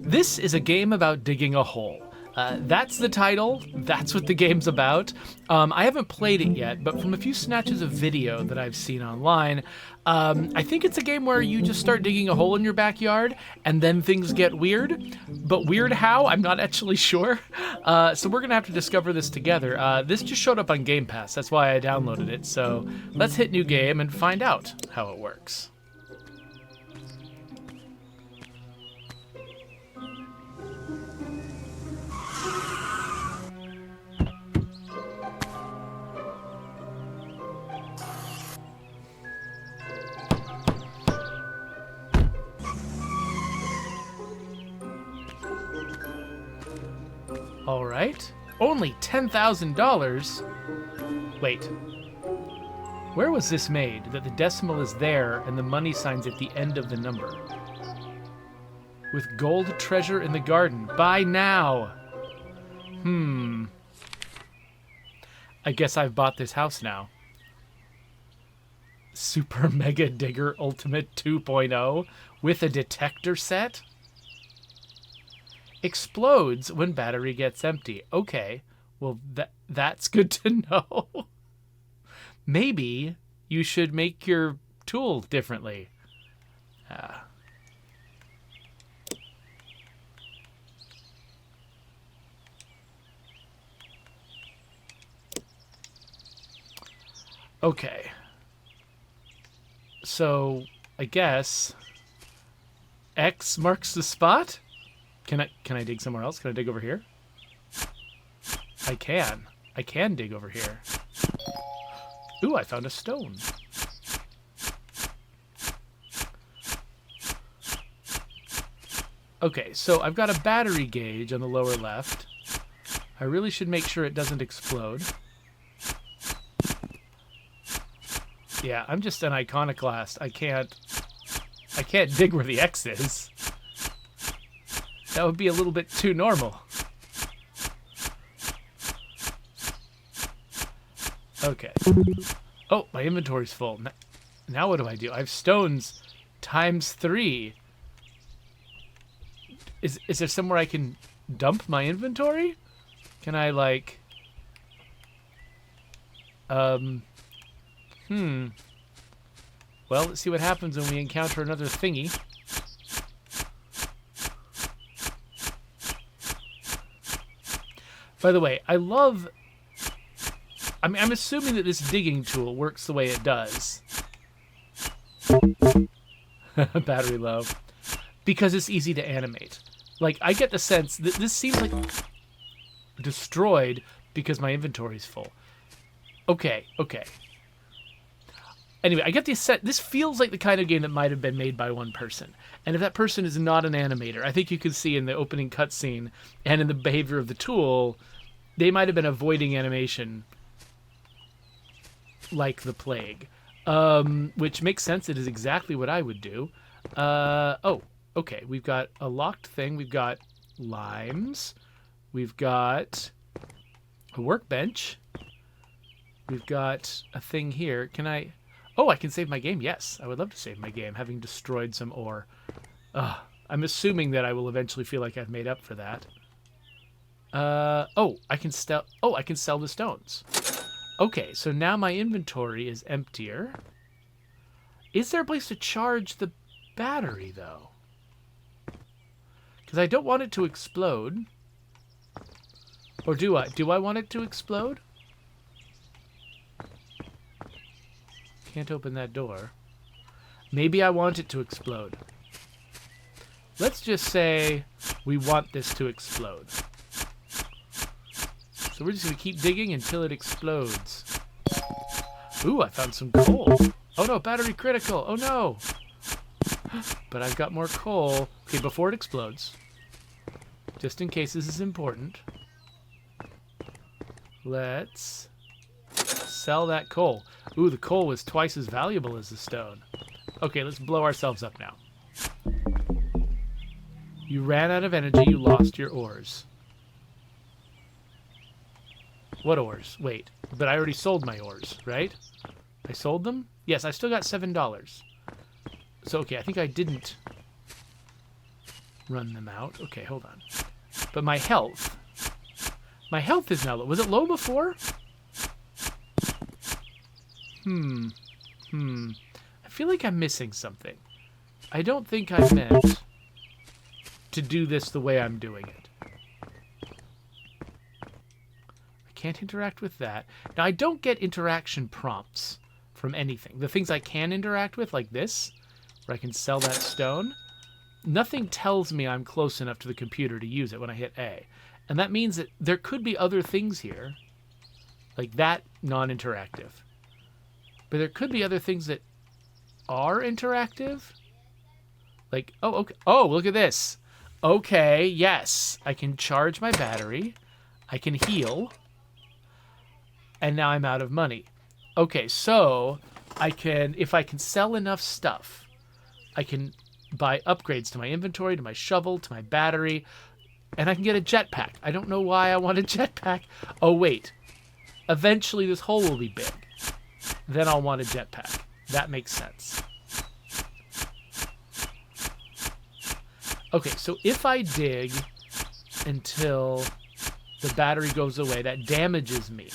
This is a game about digging a hole. That's the title. That's what the game's about. I haven't played it yet, but from a few snatches of video that I've seen online, I think it's a game where you just start digging a hole in your backyard and then things get weird. But weird how? I'm not actually sure. So we're going to have to discover this together. This just showed up on Game Pass. That's why I downloaded it. So let's hit new game and find out how it works. All right. Only $10,000? Wait. Where was this made that the decimal is there and the money sign's at the end of the number? With gold treasure in the garden. Buy now. I guess I've bought this house now. Super Mega Digger Ultimate 2.0 with a detector set? Explodes when battery gets empty. Okay, well that's good to know. Maybe you should make your tool differently. Okay. So, I guess X marks the spot? Can I dig somewhere else? Can I dig over here? I can. I can dig over here. Ooh, I found a stone. Okay, so I've got a battery gauge on the lower left. I really should make sure it doesn't explode. Yeah, I'm just an iconoclast. I can't dig where the X is. That would be a little bit too normal. Okay. Oh, my inventory's full. Now what do I do? I have stones times 3. Is there somewhere I can dump my inventory? Can I, like... Well, let's see what happens when we encounter another thingy. By the way, I'm assuming that this digging tool works the way it does. Battery low. Because it's easy to animate. Like, I get the sense that this seems like destroyed because my inventory's full. Okay. Anyway, I get the sense, this feels like the kind of game that might have been made by one person. And if that person is not an animator, I think you can see in the opening cutscene and in the behavior of the tool, they might have been avoiding animation like the plague. Which makes sense. It is exactly what I would do. Oh, okay. We've got a locked thing. We've got limes. We've got a workbench. We've got a thing here. Can I... Oh, I can save my game. Yes, I would love to save my game, having destroyed some ore. I'm assuming that I will eventually feel like I've made up for that. Oh, I can sell the stones. Okay, so now my inventory is emptier. Is there a place to charge the battery, though? Because I don't want it to explode. Or do I? Do I want it to explode? Can't open that door. Maybe I want it to explode. Let's just say we want this to explode. So we're just going to keep digging until it explodes. Ooh, I found some coal. Oh no, battery critical. Oh no. But I've got more coal. Okay, before it explodes. Just in case this is important. Let's sell that coal. Ooh, the coal was twice as valuable as the stone. Okay, let's blow ourselves up now. You ran out of energy, you lost your ores. What ores? Wait, but I already sold my ores, right? I sold them? Yes, I still got $7. So, okay, I think I didn't. run them out. Okay, hold on. But my health is now low. Was it low before? I feel like I'm missing something. I don't think I meant to do this the way I'm doing it. I can't interact with that. Now, I don't get interaction prompts from anything. The things I can interact with, like this, where I can sell that stone, nothing tells me I'm close enough to the computer to use it when I hit A. And that means that there could be other things here, like that, non-interactive. But there could be other things that are interactive. Like, oh, okay. Oh, look at this. Okay, yes. I can charge my battery. I can heal. And now I'm out of money. Okay, so I can, if I can sell enough stuff, I can buy upgrades to my inventory, to my shovel, to my battery, and I can get a jetpack. I don't know why I want a jetpack. Oh, wait. Eventually this hole will be big. Then I'll want a jetpack. That makes sense. Okay, so if I dig until the battery goes away, that damages me.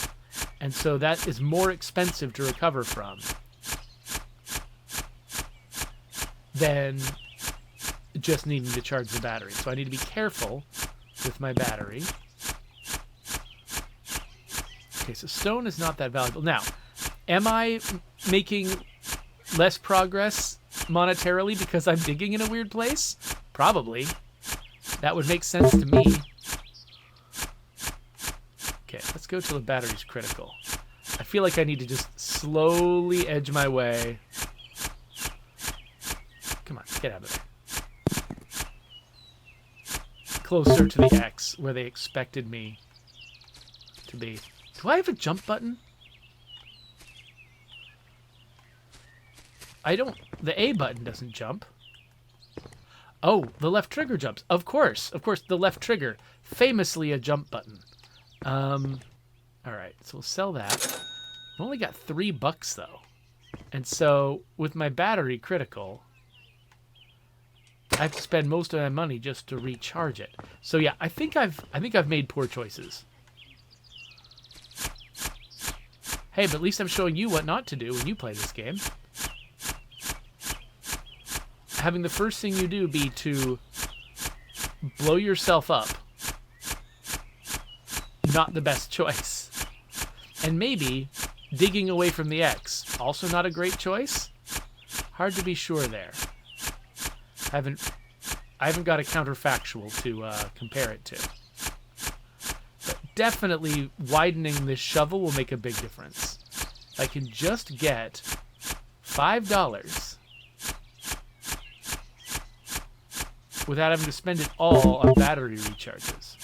And so that is more expensive to recover from than just needing to charge the battery. So I need to be careful with my battery. Okay, so stone is not that valuable. Now, am I making less progress monetarily because I'm digging in a weird place? Probably. That would make sense to me. Okay, let's go till the battery's critical. I feel like I need to just slowly edge my way. Come on, get out of there. Closer to the X, where they expected me to be. Do I have a jump button? I don't... The A button doesn't jump. Oh, the left trigger jumps. Of course, the left trigger. Famously a jump button. Alright, so we'll sell that. I've only got $3 though. And so, with my battery critical, I have to spend most of my money just to recharge it. So yeah, I think I've made poor choices. Hey, but at least I'm showing you what not to do when you play this game. Having the first thing you do be to blow yourself up. Not the best choice. And maybe digging away from the X. Also not a great choice. Hard to be sure there. I haven't got a counterfactual to compare it to. But definitely widening this shovel will make a big difference. I can just get $5 without having to spend it all on battery recharges.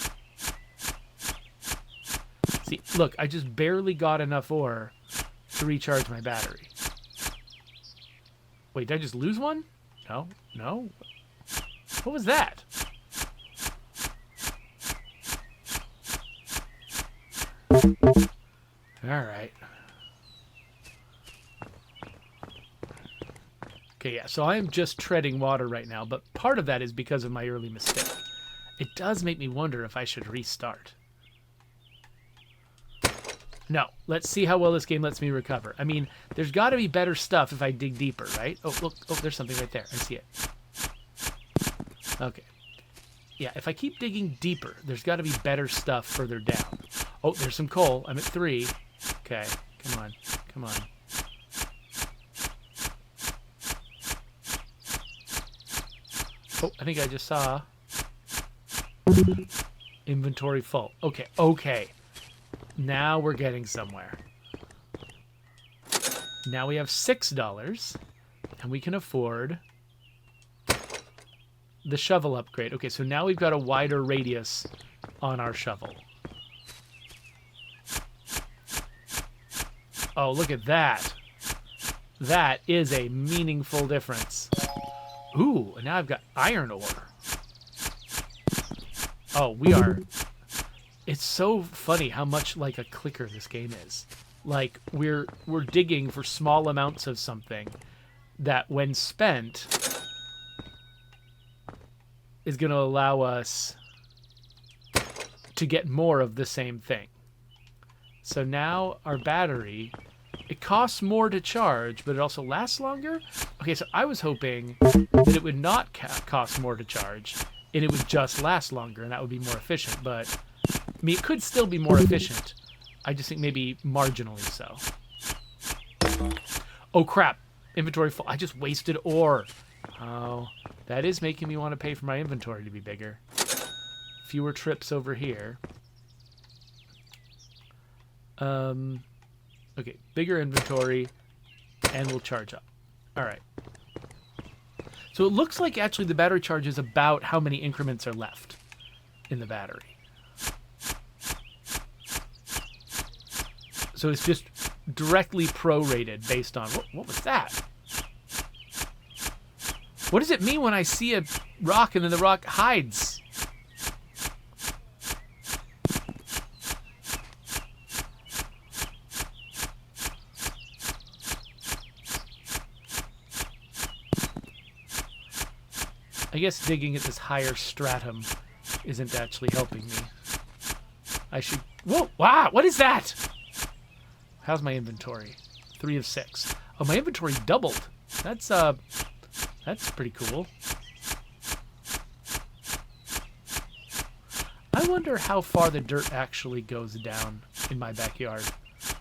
See, look, I just barely got enough ore to recharge my battery. Wait, did I just lose one? No, no. What was that? All right. Okay, yeah, so I am just treading water right now, but part of that is because of my early mistake. It does make me wonder if I should restart. No, let's see how well this game lets me recover. I mean, there's got to be better stuff if I dig deeper, right? Oh, look, oh, there's something right there. I see it. Okay. Yeah, if I keep digging deeper, there's got to be better stuff further down. Oh, there's some coal. I'm at 3. Okay, come on, come on. Oh, I think I just saw inventory full. Okay, okay. Now we're getting somewhere. Now we have $6, and we can afford the shovel upgrade. Okay, so now we've got a wider radius on our shovel. Oh, look at that. That is a meaningful difference. Ooh, and now I've got iron ore. Oh, we are... It's so funny how much like a clicker this game is. Like, we're digging for small amounts of something that when spent is going to allow us to get more of the same thing. So now our battery, it costs more to charge, but it also lasts longer. Okay, so I was hoping that it would not cost more to charge, and it would just last longer, and that would be more efficient. But I mean, it could still be more efficient. I just think maybe marginally so. Oh crap! Inventory full. I just wasted ore. Oh, that is making me want to pay for my inventory to be bigger. Fewer trips over here. Okay, bigger inventory, and we'll charge up. All right. So it looks like actually the battery charge is about how many increments are left in the battery. So it's just directly prorated based on... What was that? What does it mean when I see a rock and then the rock hides? I guess digging at this higher stratum isn't actually helping me. I should... Whoa! Wow! What is that? How's my inventory? 3 of 6. Oh, my inventory doubled. That's pretty cool. I wonder how far the dirt actually goes down in my backyard.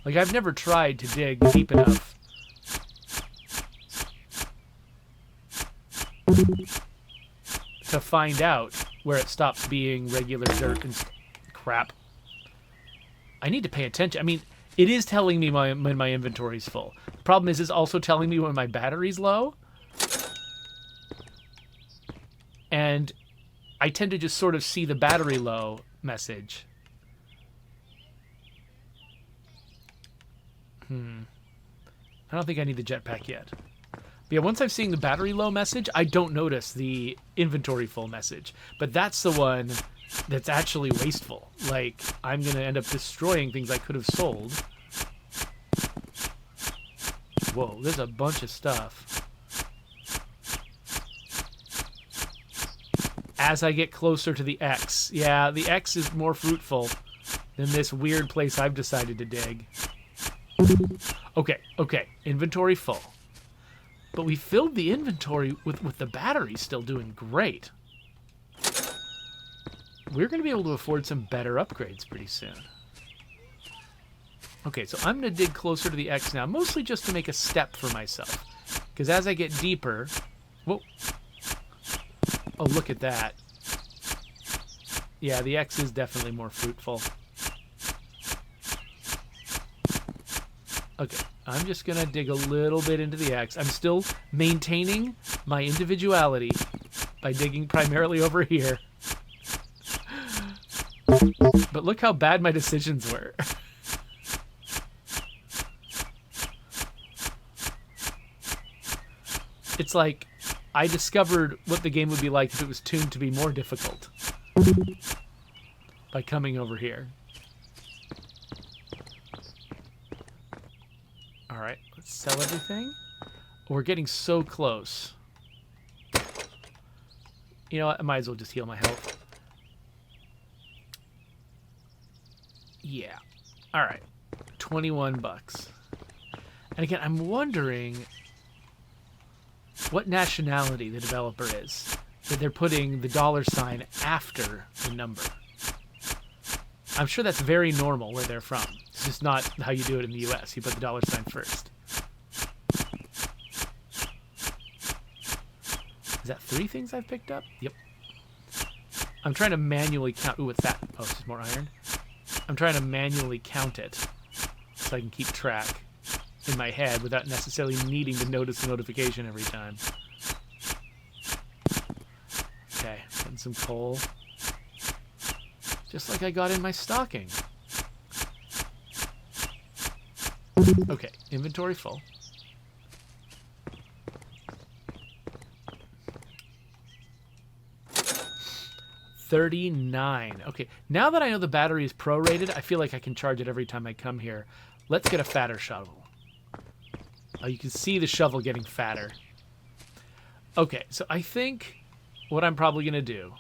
Like, I've never tried to dig deep enough to find out where it stops being regular dirt and crap. I need to pay attention. I mean, it is telling me when my inventory's full. The problem is it's also telling me when my battery's low. And I tend to just sort of see the battery low message. I don't think I need the jetpack yet. But yeah, once I'm seeing the battery low message, I don't notice the inventory full message. But that's the one that's actually wasteful. Like, I'm going to end up destroying things I could have sold. Whoa, there's a bunch of stuff. As I get closer to the X. Yeah, the X is more fruitful than this weird place I've decided to dig. Okay, inventory full. But we filled the inventory with the battery still doing great. We're going to be able to afford some better upgrades pretty soon. Okay, so I'm going to dig closer to the X now, mostly just to make a step for myself. Because as I get deeper... Whoa. Oh, look at that. Yeah, the X is definitely more fruitful. Okay, I'm just going to dig a little bit into the X. I'm still maintaining my individuality by digging primarily over here. But look how bad my decisions were. It's like I discovered what the game would be like if it was tuned to be more difficult by coming over here. All right, let's sell everything. We're getting so close. You know what? I might as well just heal my health. Yeah. All right. 21 bucks. And again, I'm wondering what nationality the developer is, that they're putting the $ after the number. I'm sure that's very normal where they're from. It's just not how you do it in the US. You put the $ first. Is that 3 things I've picked up? Yep. I'm trying to manually count. Ooh, what's that? Oh, it's just more iron. I'm trying to manually count it so I can keep track in my head without necessarily needing to notice the notification every time. Okay, getting some coal. Just like I got in my stocking. Okay, inventory full. $39. Okay, now that I know the battery is prorated, I feel like I can charge it every time I come here. Let's get a fatter shovel. Oh, you can see the shovel getting fatter. Okay, so I think what I'm probably going to do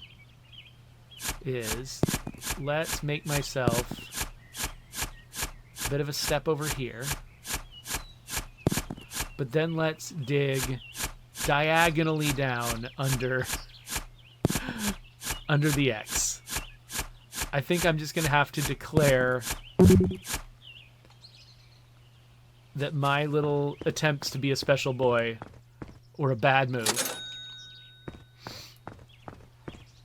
is let's make myself a bit of a step over here. But then let's dig diagonally down under the X. I think I'm just going to have to declare that my little attempts to be a special boy were a bad move.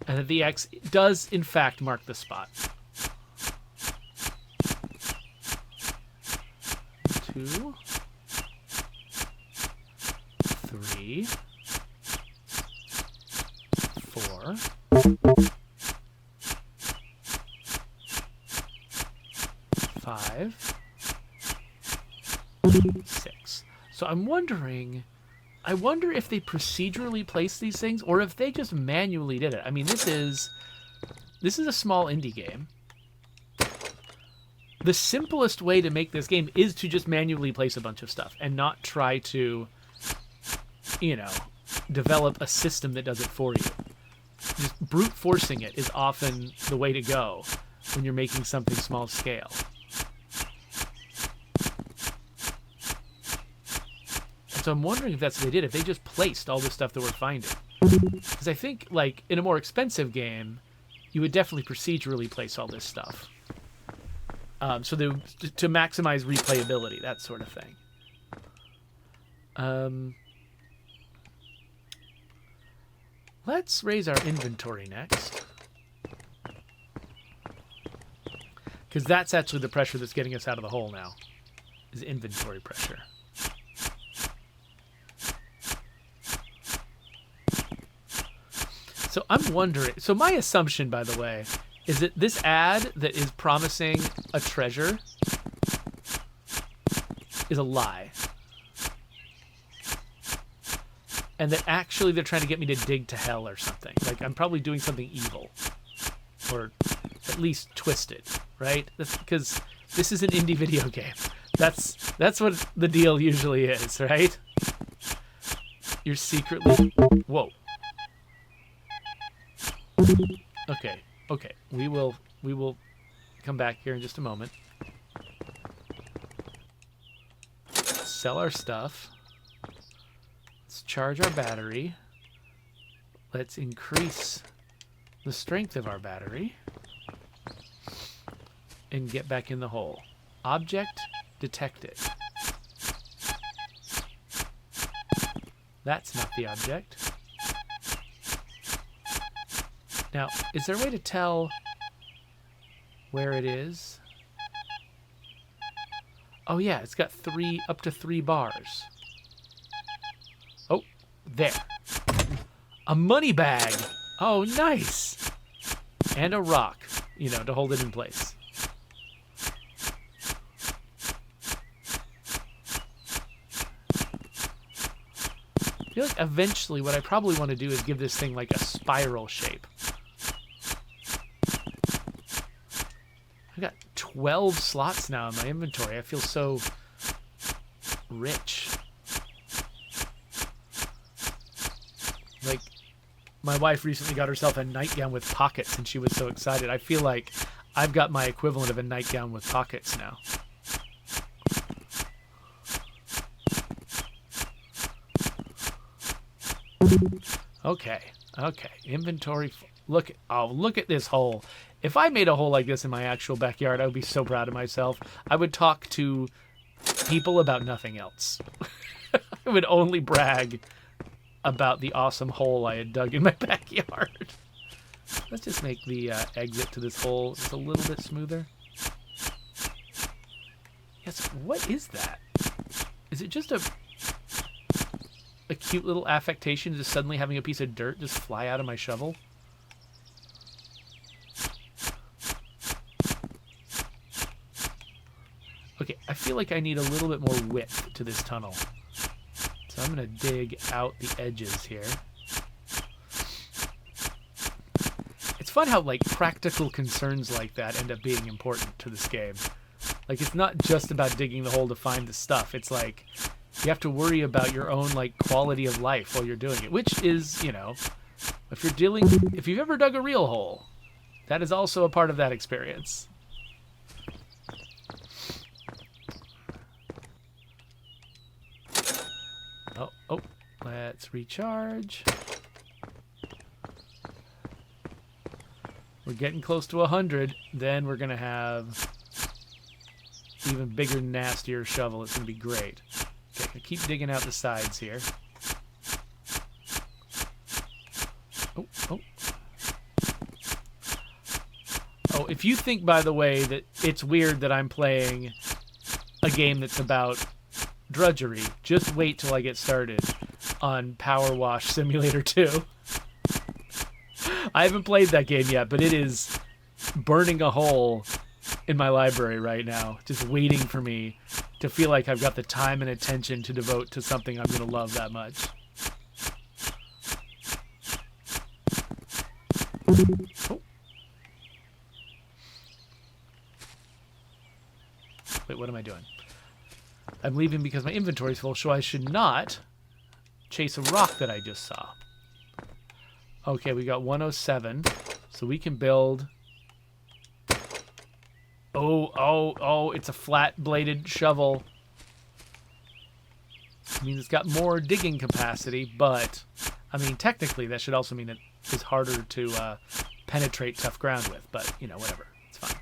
And that the X does, in fact, mark the spot. 2, 3, 4, 5, 6. So I'm wondering... I wonder if they procedurally place these things or if they just manually did it. I mean, this is a small indie game. The simplest way to make this game is to just manually place a bunch of stuff and not try to, you know, develop a system that does it for you. Just brute forcing it is often the way to go when you're making something small scale. So I'm wondering if that's what they did, if they just placed all the stuff that we're finding. Because I think, like, in a more expensive game, you would definitely procedurally place all this stuff. So to maximize replayability, that sort of thing. Let's raise our inventory next. Because that's actually the pressure that's getting us out of the hole now, is inventory pressure. So I'm wondering, so my assumption, by the way, is that this ad that is promising a treasure is a lie. And that actually they're trying to get me to dig to hell or something. Like, I'm probably doing something evil. Or at least twisted, right? Because this is an indie video game. That's what the deal usually is, right? You're secretly... Whoa. Okay. We will come back here in just a moment. Sell our stuff. Let's charge our battery. Let's increase the strength of our battery. And get back in the hole. Object detected. That's not the object. Now, is there a way to tell where it is? Oh yeah, it's got up to 3 bars. Oh, there. A money bag. Oh, nice. And a rock, you know, to hold it in place. I feel like eventually what I probably want to do is give this thing like a spiral shape. I've got 12 slots now in my inventory. I feel so rich. Like, my wife recently got herself a nightgown with pockets and she was so excited. I feel like I've got my equivalent of a nightgown with pockets now. Okay. Inventory. Look at this hole. If I made a hole like this in my actual backyard, I would be so proud of myself. I would talk to people about nothing else. I would only brag about the awesome hole I had dug in my backyard. Let's just make the exit to this hole just a little bit smoother. Yes, what is that? Is it just a cute little affectation, just suddenly having a piece of dirt just fly out of my shovel? Okay, I feel like I need a little bit more width to this tunnel. So I'm going to dig out the edges here. It's fun how, like, practical concerns like that end up being important to this game. Like, it's not just about digging the hole to find the stuff. It's like, you have to worry about your own, like, quality of life while you're doing it, which is, you know, If you've ever dug a real hole, that is also a part of that experience. Oh, let's recharge. We're getting close to 100. Then we're gonna have even bigger, nastier shovel. It's gonna be great. Okay, keep digging out the sides here. Oh, if you think, by the way, that it's weird that I'm playing a game that's about drudgery, just wait till I get started on Power Wash Simulator 2. I haven't played that game yet, but it is burning a hole in my library right now, just waiting for me to feel like I've got the time and attention to devote to something I'm going to love that much. Oh. Wait, what am I doing? I'm leaving because my inventory's full, so I should not chase a rock that I just saw. Okay, we got 107, so we can build... Oh, it's a flat-bladed shovel. I mean, it's got more digging capacity, but, I mean, technically that should also mean it is harder to penetrate tough ground with, but, you know, whatever. It's fine.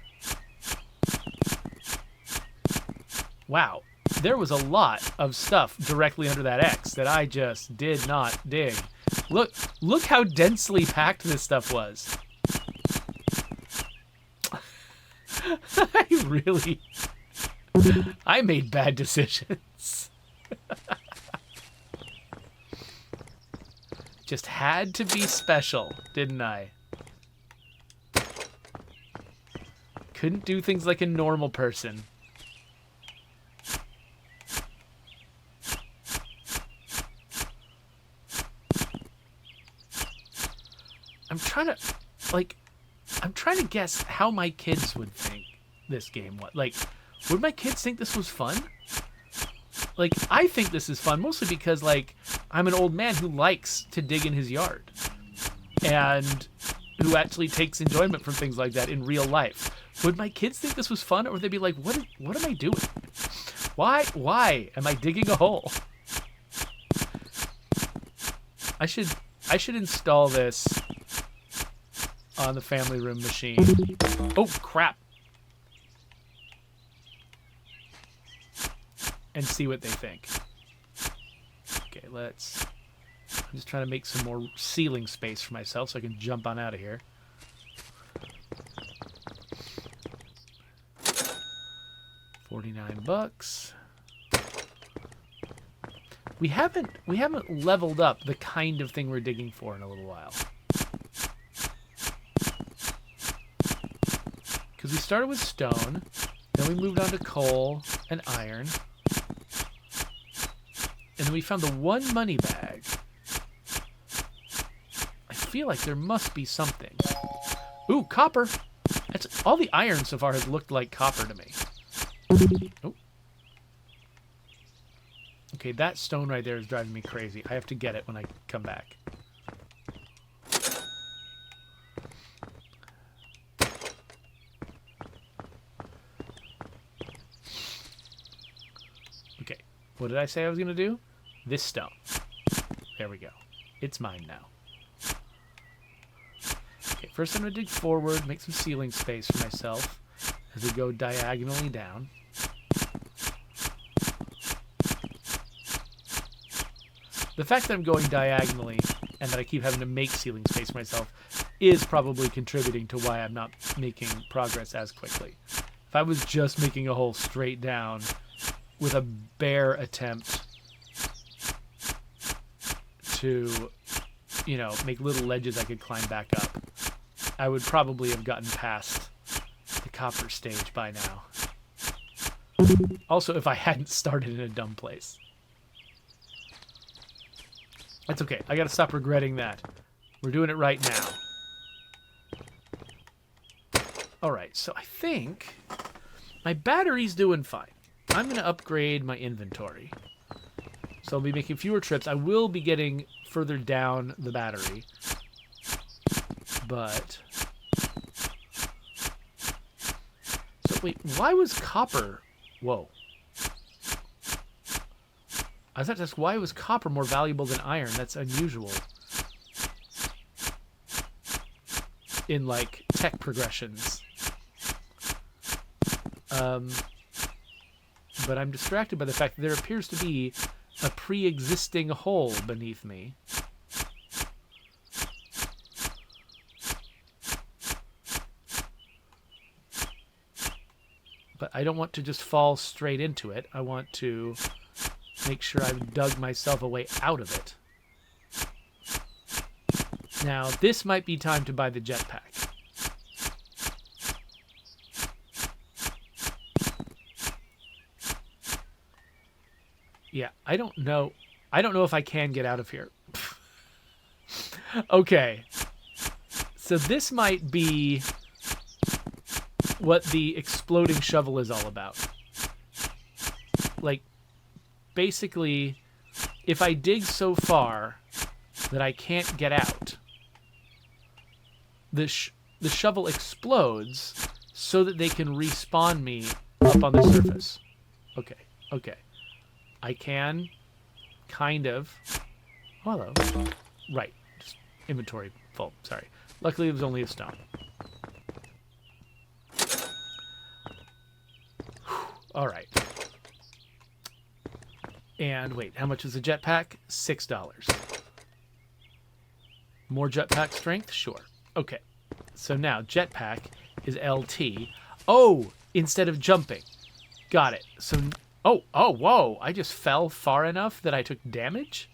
Wow. There was a lot of stuff directly under that X that I just did not dig. Look how densely packed this stuff was. I made bad decisions. Just had to be special, didn't I? Couldn't do things like a normal person. I'm trying to guess how my kids would think this game was. Like, would my kids think this was fun? Like, I think this is fun mostly because, like, I'm an old man who likes to dig in his yard and who actually takes enjoyment from things like that in real life. Would my kids think this was fun, or would they be like, what am I doing? Why am I digging a hole? I should install this on the family room machine. Oh, crap. And see what they think. Okay, I'm just trying to make some more ceiling space for myself so I can jump on out of here. $49. We haven't leveled up the kind of thing we're digging for in a little while. Because we started with stone, then we moved on to coal and iron, and then we found the one money bag. I feel like there must be something. Ooh, copper! All the iron so far has looked like copper to me. Oh. Okay, that stone right there is driving me crazy. I have to get it when I come back. Okay, what did I say I was going to do? This stone. There we go. It's mine now. Okay, first I'm going to dig forward, make some ceiling space for myself as we go diagonally down. The fact that I'm going diagonally and that I keep having to make ceiling space for myself is probably contributing to why I'm not making progress as quickly. If I was just making a hole straight down with a bare attempt to, you know, make little ledges I could climb back up, I would probably have gotten past the copper stage by now. Also, if I hadn't started in a dumb place. That's okay. I gotta stop regretting that. We're doing it right now. Alright, so I think my battery's doing fine. I'm gonna upgrade my inventory. So I'll be making fewer trips. I will be getting further down the battery. but... So, wait, why was copper... Whoa. I thought that's why was copper more valuable than iron. That's unusual. In, like, tech progressions. But I'm distracted by the fact that there appears to be a pre-existing hole beneath me. But I don't want to just fall straight into it. I want to make sure I've dug myself a way out of it. Now, this might be time to buy the jetpack. Yeah, I don't know. I don't know if I can get out of here. Okay. So this might be what the exploding shovel is all about. Like, basically, if I dig so far that I can't get out, the shovel explodes so that they can respawn me up on the surface. Okay, okay. I can, kind of. Oh, hello. Right. Just inventory full. Sorry. Luckily, it was only a stone. All right. And wait, how much is a jetpack? $6. More jetpack strength? Sure. Okay. So now jetpack is LT. Oh, instead of jumping. Got it. So... Oh, whoa. I just fell far enough that I took damage?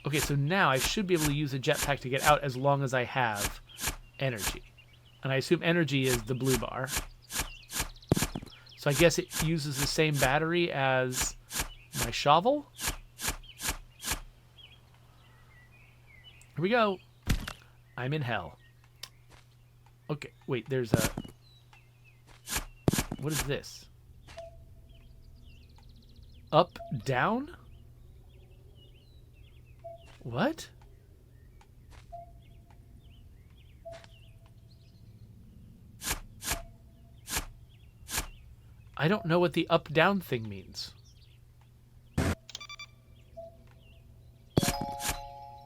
Okay, so now I should be able to use a jetpack to get out as long as I have energy. And I assume energy is the blue bar. So I guess it uses the same battery as my shovel? Here we go. I'm in hell. Okay, wait, there's a... What is this? Up, down? What? I don't know what the up-down thing means. I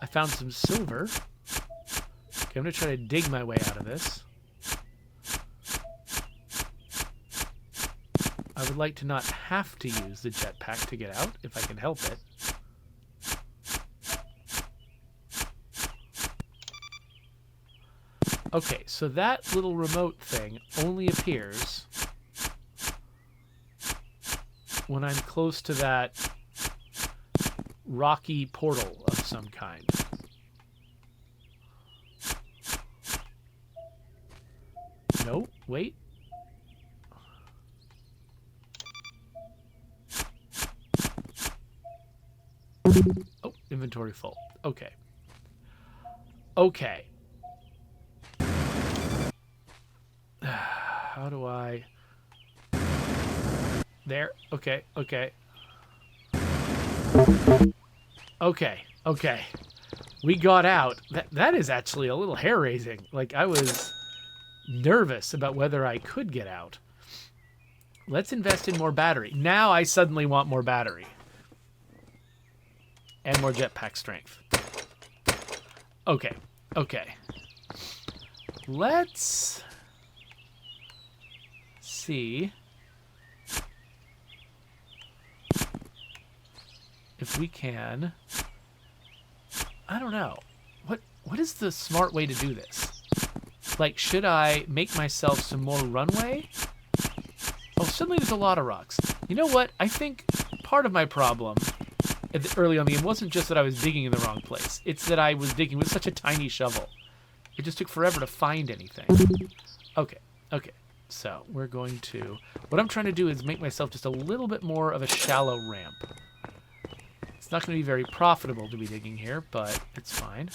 found some silver. Okay, I'm going to try to dig my way out of this. I would like to not have to use the jetpack to get out, if I can help it. Okay, so that little remote thing only appears when I'm close to that rocky portal of some kind. No, wait. Oh, inventory full. Okay. Okay. How do I... There. Okay, okay. Okay, okay. We got out. That is actually a little hair-raising. Like, I was nervous about whether I could get out. Let's invest in more battery. Now I suddenly want more battery. And more jetpack strength. Okay. Okay. Let's see if we can... I don't know. What is the smart way to do this? Like, should I make myself some more runway? Oh, suddenly there's a lot of rocks. You know what? I think part of my problem early on the game wasn't just that I was digging in the wrong place. It's that I was digging with such a tiny shovel. It just took forever to find anything. Okay, okay. So we're going to... What I'm trying to do is make myself just a little bit more of a shallow ramp. It's not going to be very profitable to be digging here, but it's fine.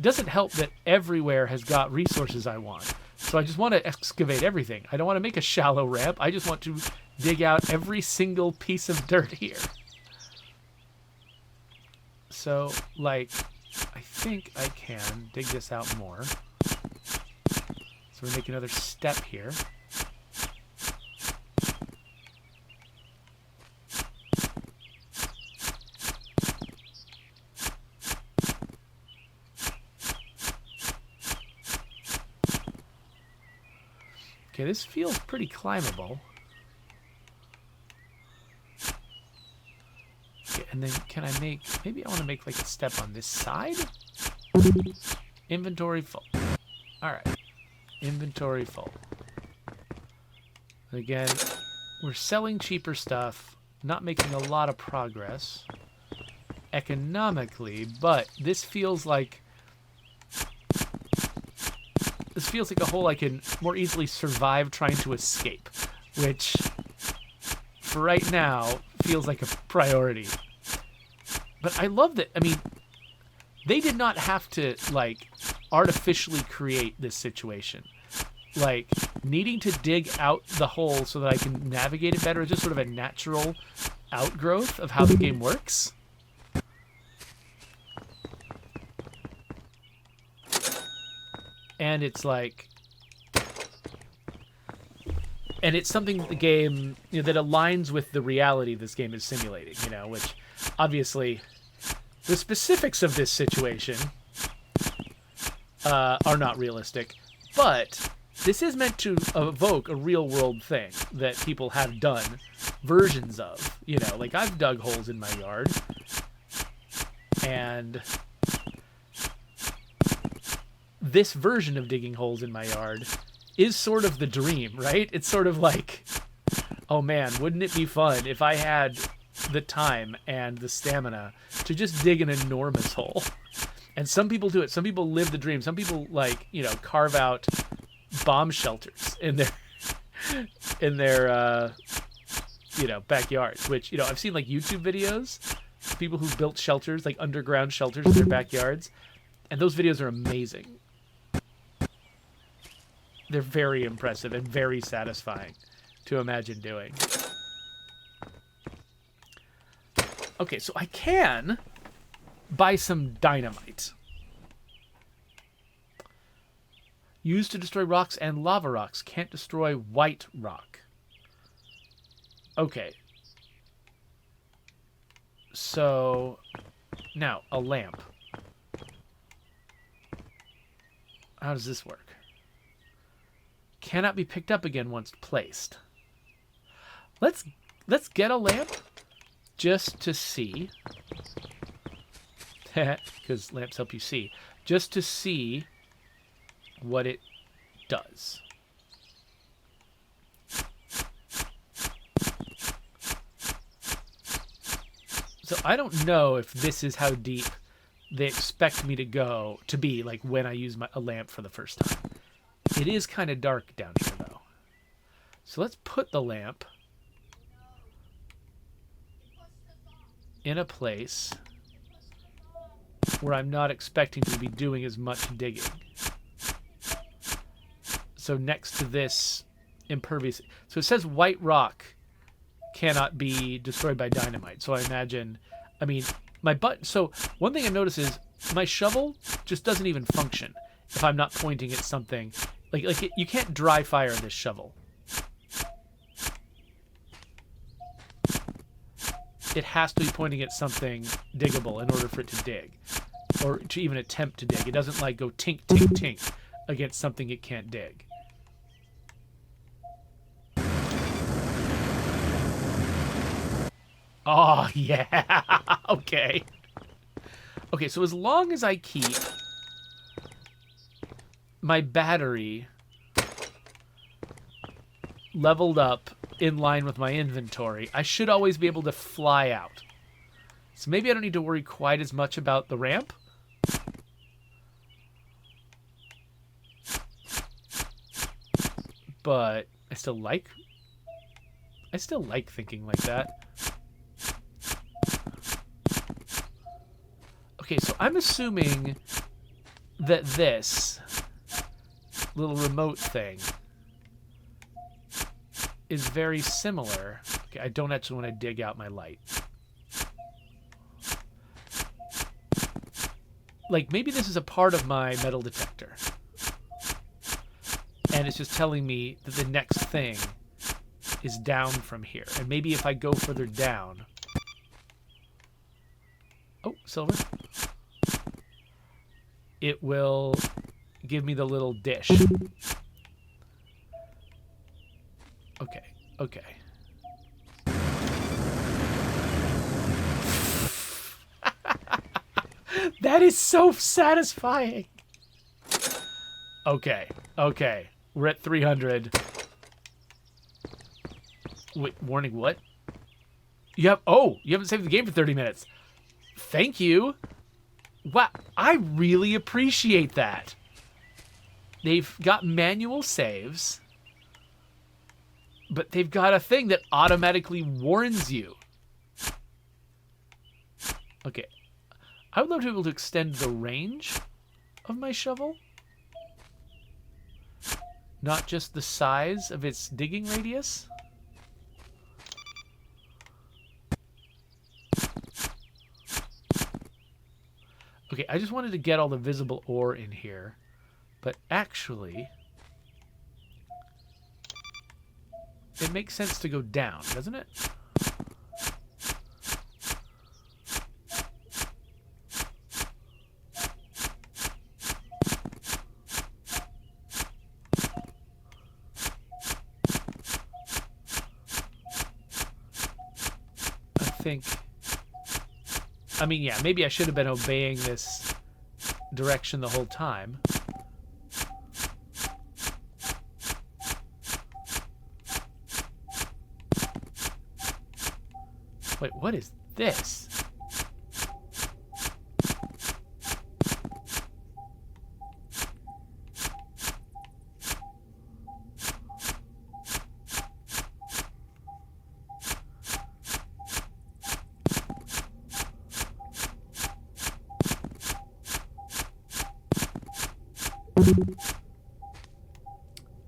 Doesn't help that everywhere has got resources I want. So I just want to excavate everything. I don't want to make a shallow ramp. I just want to dig out every single piece of dirt here. So, like, I think I can dig this out more. So we make another step here. Okay, this feels pretty climbable. Okay, and then can I make... Maybe I want to make like a step on this side? Inventory full. Alright. Inventory full. Again, we're selling cheaper stuff, not making a lot of progress economically, but this feels like a hole I can more easily survive trying to escape, which for right now feels like a priority. But I love that. I mean, they did not have to like artificially create this situation. Like, needing to dig out the hole so that I can navigate it better is just sort of a natural outgrowth of how the game works. And it's like... And it's something the game, you know, that aligns with the reality this game is simulating, you know, which obviously the specifics of this situation are not realistic, but this is meant to evoke a real world thing that people have done versions of, you know, like I've dug holes in my yard, and this version of digging holes in my yard is sort of the dream, right? It's sort of like, oh man, wouldn't it be fun if I had the time and the stamina to just dig an enormous hole? And some people do it. Some people live the dream. Some people, like, you know, carve out bomb shelters in their you know, backyards, which, you know, I've seen like YouTube videos, people who built shelters, like underground shelters in their backyards, and those videos are amazing. They're very impressive and very satisfying to imagine doing. Okay, so I can buy some dynamite. Used to destroy rocks and lava rocks. Can't destroy white rock. Okay. So, now, a lamp. How does this work? Cannot be picked up again once placed. Let's get a lamp just to see. Because lamps help you see. Just to see what it does. So I don't know if this is how deep they expect me to go to be, like when I use a lamp for the first time. It is kind of dark down here though. So let's put the lamp in a place where I'm not expecting to be doing as much digging. So next to this impervious... So it says white rock cannot be destroyed by dynamite. So I imagine... I mean, my button... So one thing I noticed is my shovel just doesn't even function if I'm not pointing at something. You can't dry fire this shovel. It has to be pointing at something diggable in order for it to dig. Or to even attempt to dig. It doesn't like go tink, tink, tink against something it can't dig. Oh, yeah. Okay. Okay, so as long as I keep my battery leveled up in line with my inventory, I should always be able to fly out. So maybe I don't need to worry quite as much about the ramp. But I still like thinking like that. Okay, so I'm assuming that this little remote thing is very similar. Okay, I don't actually want to dig out my light. Like, maybe this is a part of my metal detector. And it's just telling me that the next thing is down from here. And maybe if I go further down... Oh, silver. It will give me the little dish. Okay, okay. That is so satisfying. Okay, okay. We're at 300. Wait, warning, what? You haven't saved the game for 30 minutes. Thank you. Wow, I really appreciate that. They've got manual saves, but they've got a thing that automatically warns you. Okay. I would love to be able to extend the range of my shovel. Not just the size of its digging radius. Okay, I just wanted to get all the visible ore in here. But actually, it makes sense to go down, doesn't it? I mean, yeah, maybe I should have been obeying this direction the whole time. Wait, what is this?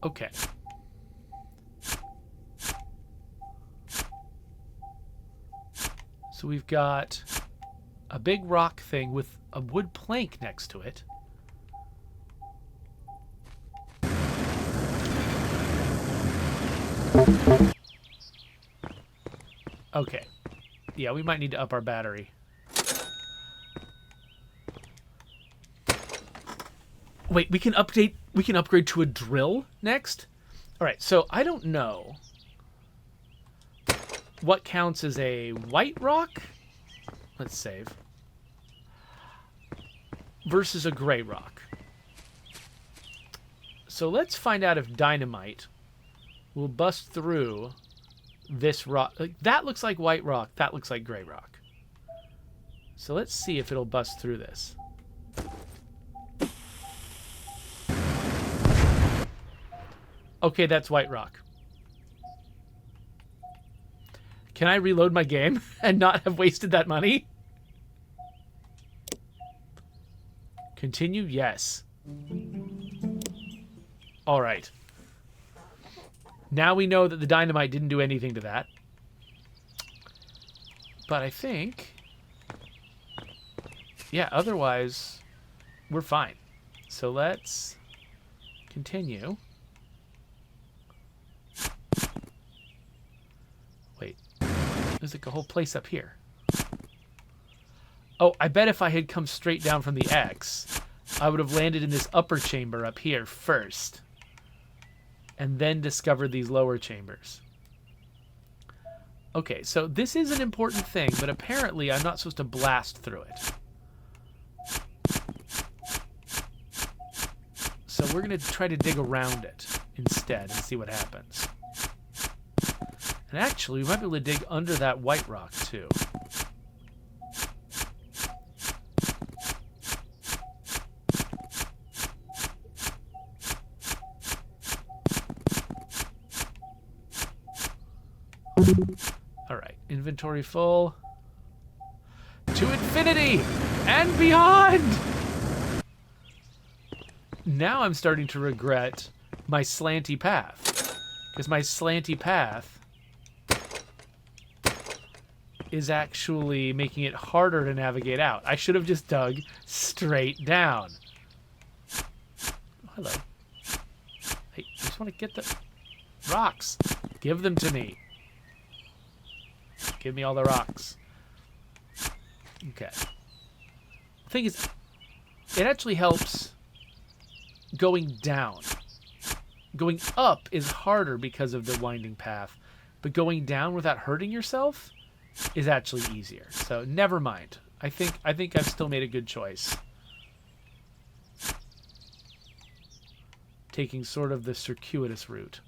Okay. So we've got a big rock thing with a wood plank next to it. Okay. Yeah, we might need to up our battery. Wait, we can upgrade to a drill next? All right, so I don't know what counts as a white rock. Let's save. Versus a gray rock. So let's find out if dynamite will bust through this rock. Like, that looks like white rock. That looks like gray rock. So let's see if it'll bust through this. Okay, that's white rock. Can I reload my game and not have wasted that money? Continue? Yes. All right. Now we know that the dynamite didn't do anything to that. But I think... yeah, otherwise, we're fine. So let's continue. Wait. There's like a whole place up here. Oh, I bet if I had come straight down from the X, I would have landed in this upper chamber up here first. And then discovered these lower chambers. Okay, so this is an important thing, but apparently I'm not supposed to blast through it. So we're going to try to dig around it instead and see what happens. And actually, we might be able to dig under that white rock, too. Alright, inventory full. To infinity and beyond! Now I'm starting to regret my slanty path. Because my slanty path is actually making it harder to navigate out. I should have just dug straight down. Oh, hello. Hey, I just want to get the rocks. Give them to me. Give me all the rocks. Okay. The thing is, it actually helps going down. Going up is harder because of the winding path, but going down without hurting yourself is actually easier. So never mind. I think I've still made a good choice. Taking sort of the circuitous route.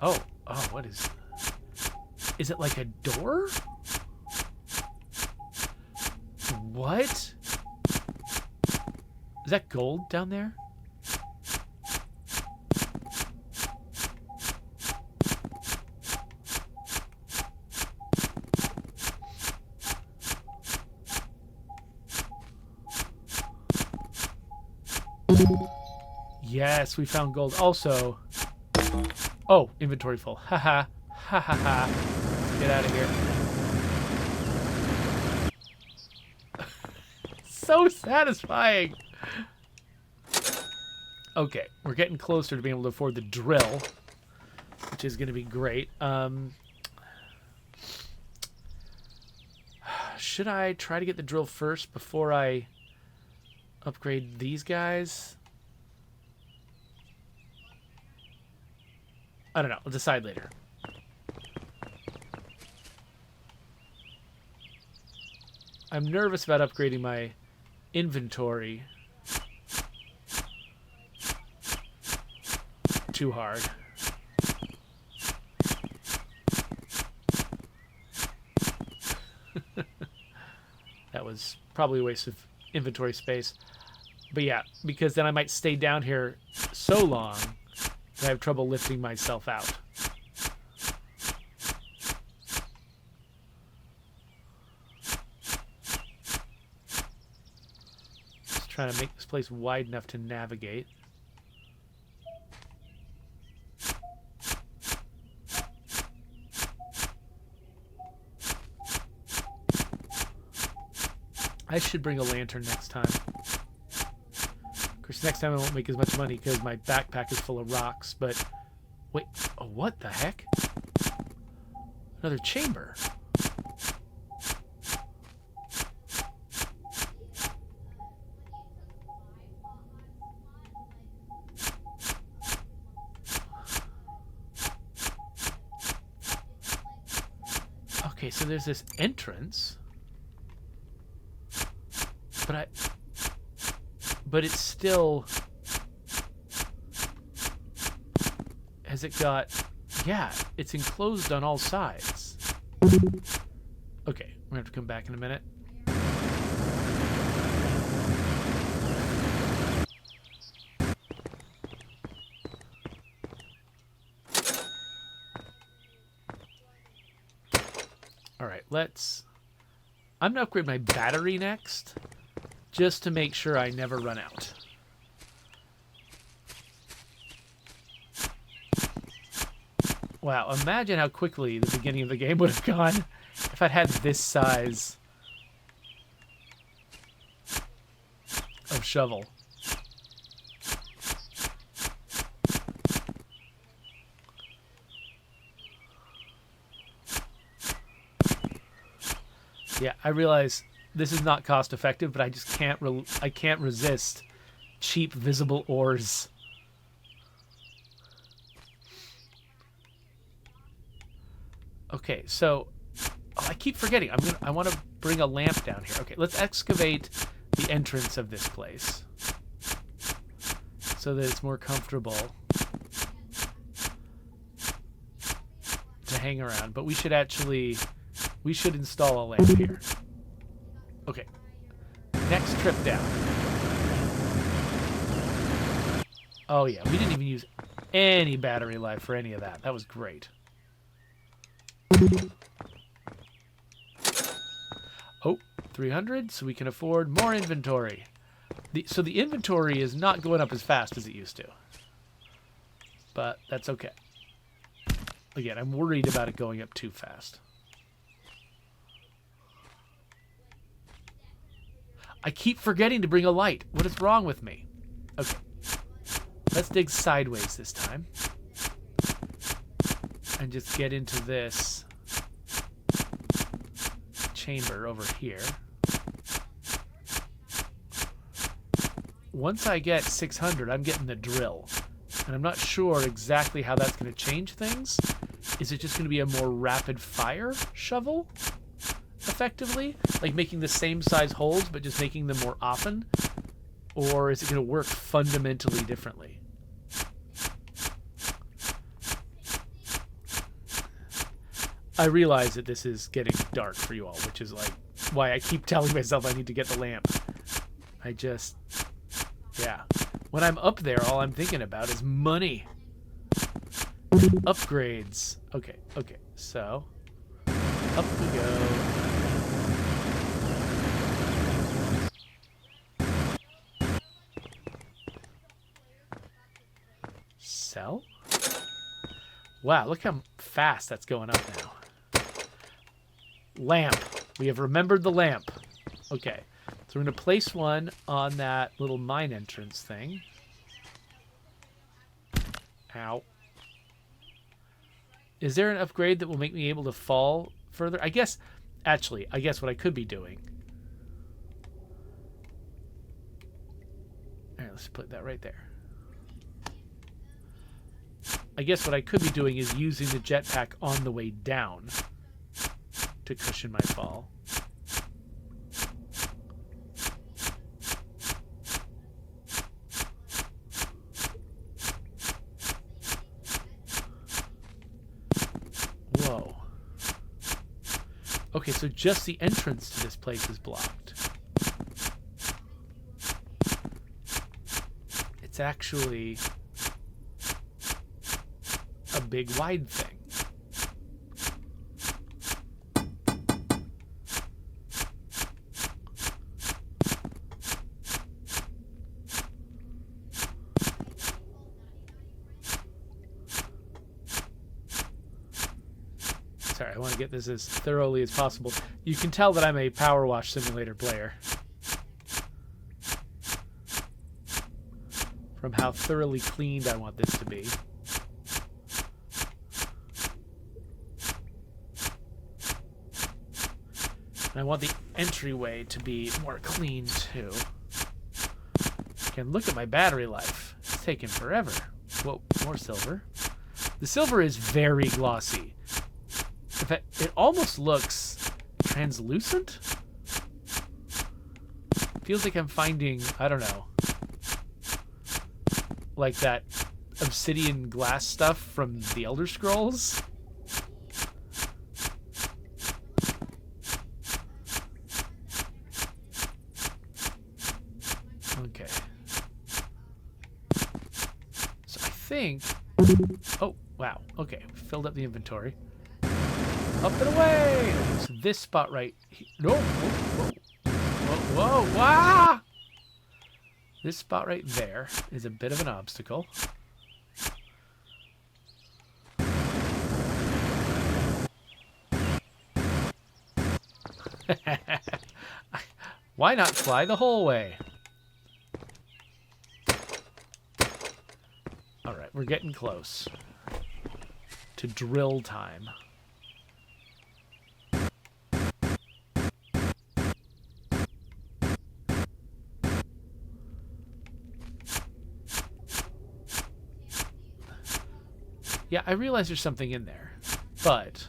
Oh, what is it like a door? What? Is that gold down there? Yes, we found gold. Also, oh, inventory full. Haha. Ha ha ha. Get out of here. So satisfying. Okay, we're getting closer to being able to afford the drill, which is going to be great. Should I try to get the drill first before I upgrade these guys? I don't know. We'll decide later. I'm nervous about upgrading my inventory too hard. That was probably a waste of inventory space. But yeah, because then I might stay down here so long that I have trouble lifting myself out. Just trying to make this place wide enough to navigate. I should bring a lantern next time. Of course, next time I won't make as much money because my backpack is full of rocks, but... Wait, oh, what the heck? Another chamber. Okay, so there's this entrance. But it's still... Has it got... Yeah, it's enclosed on all sides. Okay, we're gonna have to come back in a minute. Alright, let's... I'm gonna upgrade my battery next, just to make sure I never run out. Wow, imagine how quickly the beginning of the game would have gone if I'd had this size of shovel. Yeah, I realize this is not cost effective, but I just can't resist cheap visible ores. Okay, so I keep forgetting. I want to bring a lamp down here. Okay, let's excavate the entrance of this place so that it's more comfortable to hang around. But we should install a lamp here. Okay. Next trip down. Oh yeah, we didn't even use any battery life for any of that. That was great. 300, so we can afford more inventory. So the inventory is not going up as fast as it used to. But that's okay. Again, I'm worried about it going up too fast. I keep forgetting to bring a light. What is wrong with me? Okay. Let's dig sideways this time. And just get into this chamber over here. Once I get 600, I'm getting the drill. And I'm not sure exactly how that's going to change things. Is it just going to be a more rapid fire shovel? Effectively? Like making the same size holes, but just making them more often? Or is it going to work fundamentally differently? I realize that this is getting dark for you all, which is like why I keep telling myself I need to get the lamp. I just... yeah. When I'm up there, all I'm thinking about is money. Upgrades. Okay, okay. So, up we go. Sell? Wow, look how fast that's going up now. Lamp. We have remembered the lamp. Okay. So we're going to place one on that little mine entrance thing. Ow. Is there an upgrade that will make me able to fall further? I guess what I could be doing. All right, let's put that right there. I guess what I could be doing is using the jetpack on the way down to cushion my fall. Whoa. Okay, so just the entrance to this place is blocked. It's actually a big wide thing. Sorry, I want to get this as thoroughly as possible. You can tell that I'm a Power Wash Simulator player. From how thoroughly cleaned I want this to be. And I want the entryway to be more clean too. Again, look at my battery life. It's taking forever. Whoa, more silver. The silver is very glossy. In fact, it almost looks translucent. Feels like I'm finding, I don't know, like that obsidian glass stuff from the Elder Scrolls. Okay. So I think... oh, wow. Okay, filled up the inventory. Up and away! So this spot right here... no! Whoa, whoa, whoa, wah! This spot right there is a bit of an obstacle. Why not fly the whole way? Alright, we're getting close to drill time. Yeah, I realize there's something in there, but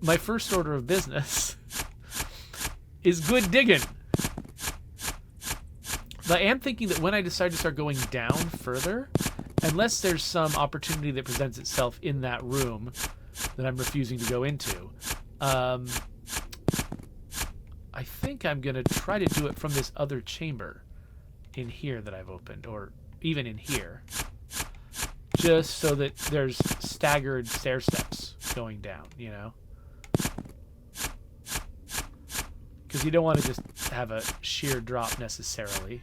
my first order of business is good digging. I am thinking that when I decide to start going down further, unless there's some opportunity that presents itself in that room that I'm refusing to go into, I think I'm going to try to do it from this other chamber in here that I've opened, or even in here. Just so that there's staggered stair steps going down, you know? because you don't want to just have a sheer drop necessarily.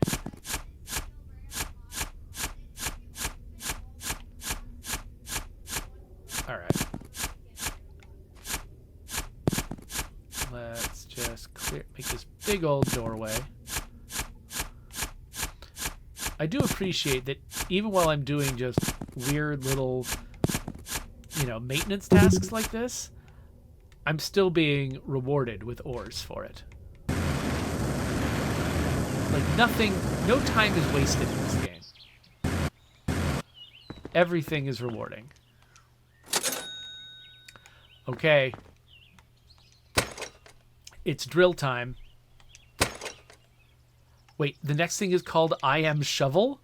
All right. Let's just make this big old doorway. I do appreciate that even while I'm doing just weird little, you know, maintenance tasks like this, I'm still being rewarded with ores for it. Like nothing, no time is wasted in this game. Everything is rewarding. Okay. It's drill time. Wait, the next thing is called I Am Shovel?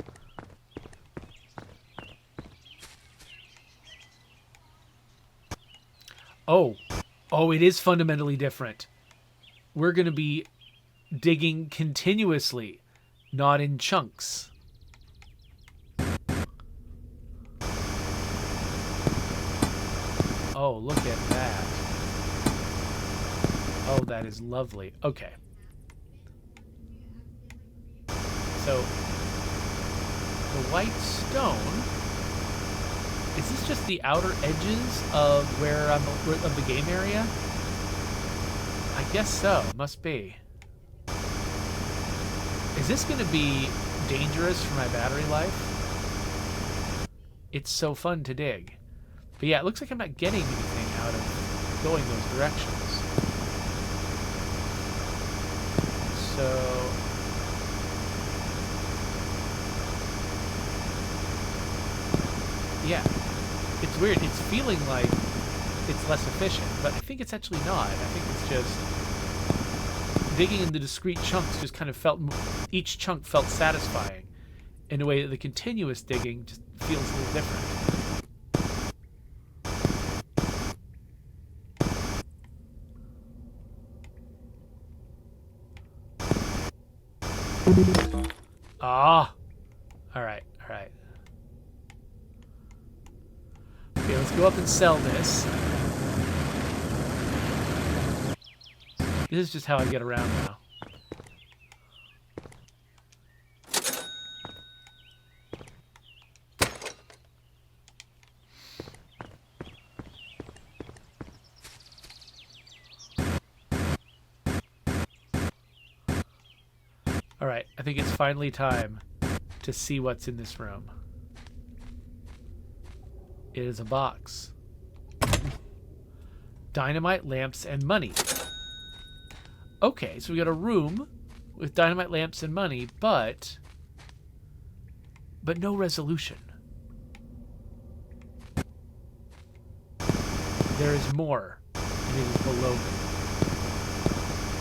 Oh. Oh, it is fundamentally different. We're going to be digging continuously, not in chunks. Oh, look at that. Oh, that is lovely. Okay. So, the white stone, is this just the outer edges of where I'm of the game area? I guess so. Must be. Is this going to be dangerous for my battery life? It's so fun to dig. But yeah, it looks like I'm not getting anything out of going those directions. So... yeah, it's weird. It's feeling like it's less efficient, but I think it's actually not. I think it's just digging into discrete chunks just kind of felt, each chunk felt satisfying in a way that the continuous digging just feels a little different. Ah, all right. Okay, let's go up and sell this. This is just how I get around now. All right, I think it's finally time to see what's in this room. It is a box. Dynamite, lamps, and money. Okay, so we got a room with dynamite, lamps, and money, but no resolution. There is more, and it is below me.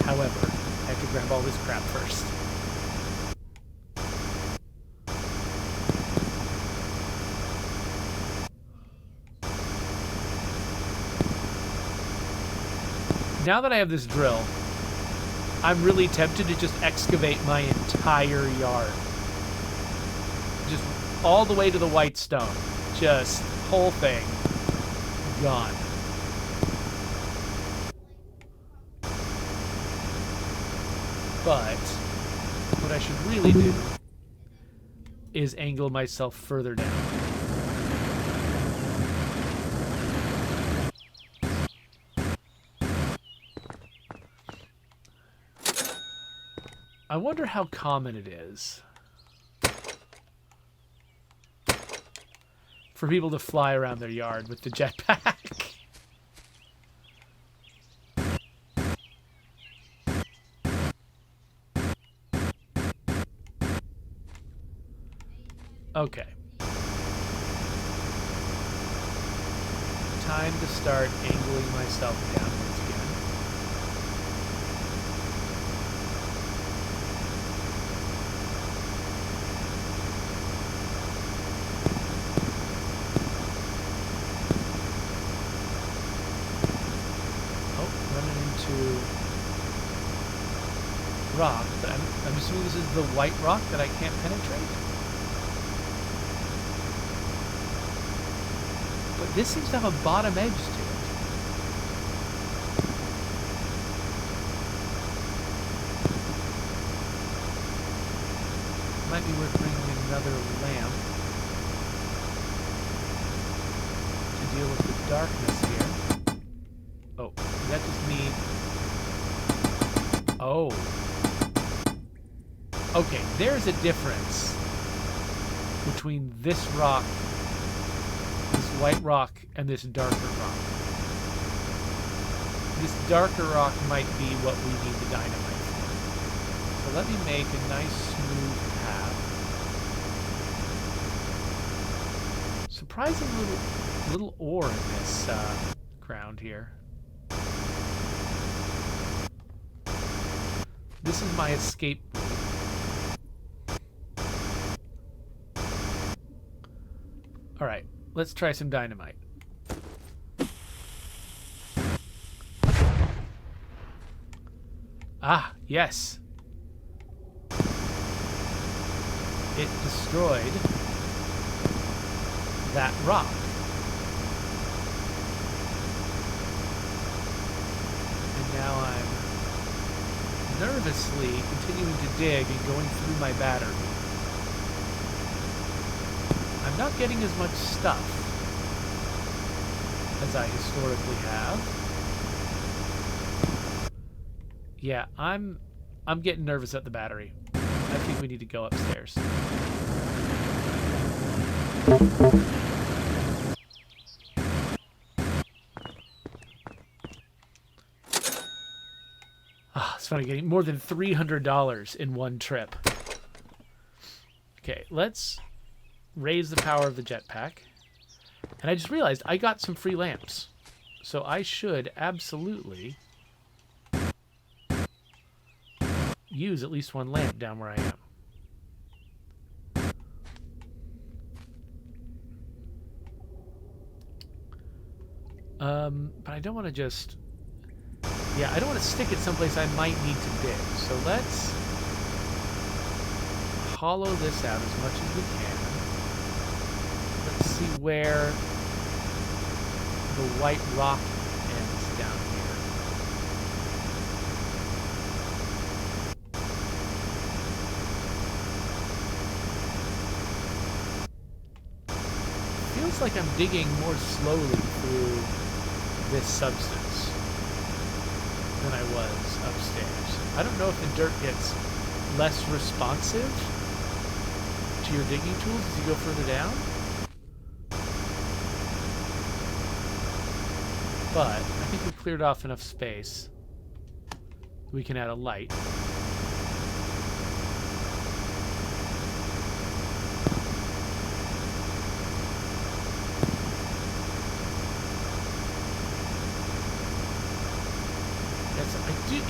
However, I have to grab all this crap first. Now that I have this drill, I'm really tempted to just excavate my entire yard. Just all the way to the white stone. Just whole thing gone. But what I should really do is angle myself further down. I wonder how common it is for people to fly around their yard with the jetpack. Okay. Time to start angling myself downwards again. Rock, but I'm assuming this is the white rock that I can't penetrate? But this seems to have a bottom edge to might be worth bringing another lamp to deal with the darkness here. Oh, is that just me? Oh. Okay, there's a difference between this rock, this white rock, and this darker rock. This darker rock might be what we need the dynamite for. So let me make a nice smooth path. Surprising little ore in this ground here. This is my escape route. All right, let's try some dynamite. Ah, yes. It destroyed that rock. And now I'm nervously continuing to dig and going through my battery. I'm not getting as much stuff as I historically have. Yeah, I'm getting nervous at the battery. I think we need to go upstairs. Ah, it's funny getting more than $300 in one trip. Okay, let's raise the power of the jetpack. And I just realized I got some free lamps. So I should absolutely use at least one lamp down where I am. But I don't want to just... Yeah, I don't want to stick it someplace I might need to dig. So let's hollow this out as much as we can. Let's see where the white rock ends down here. Feels like I'm digging more slowly through this substance than I was upstairs. I don't know if the dirt gets less responsive to your digging tools as you go further down. But I think we cleared off enough space. We can add a light.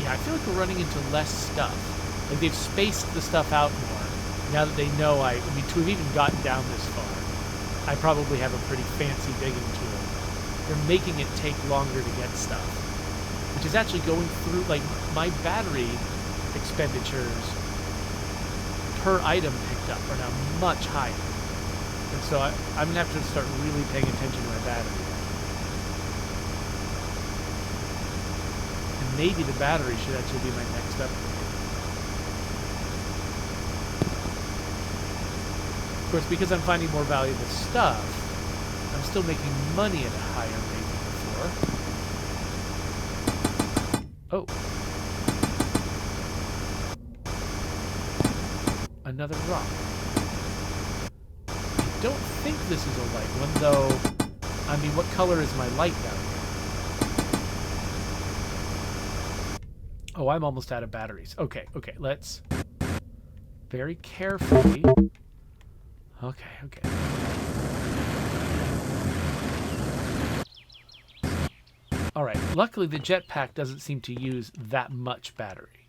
I feel like we're running into less stuff. Like they've spaced the stuff out more. Now that they know I mean, to have even gotten down this far, I probably have a pretty fancy digging tool. They're making it take longer to get stuff. Which is actually going through, like, my battery expenditures per item picked up are now much higher. And so I'm going to have to start really paying attention to my battery. Maybe the battery should actually be my next upgrade. Of course, because I'm finding more valuable stuff, I'm still making money at a higher rate than before. Oh. Another rock. I don't think this is a light one, though. I mean, what color is my light down here? Oh, I'm almost out of batteries. Okay, let's very carefully. Okay. All right, luckily the jetpack doesn't seem to use that much battery.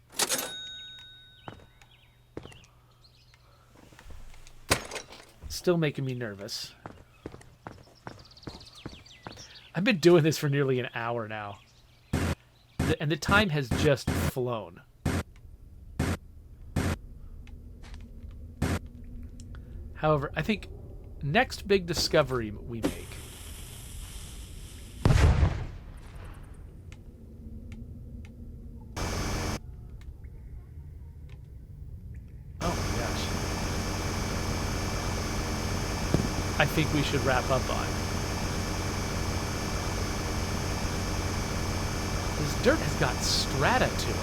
Still making me nervous. I've been doing this for nearly an hour now. And the time has just flown. However, I think next big discovery we make. Oh my gosh. I think we should wrap up on. This dirt has got strata to it.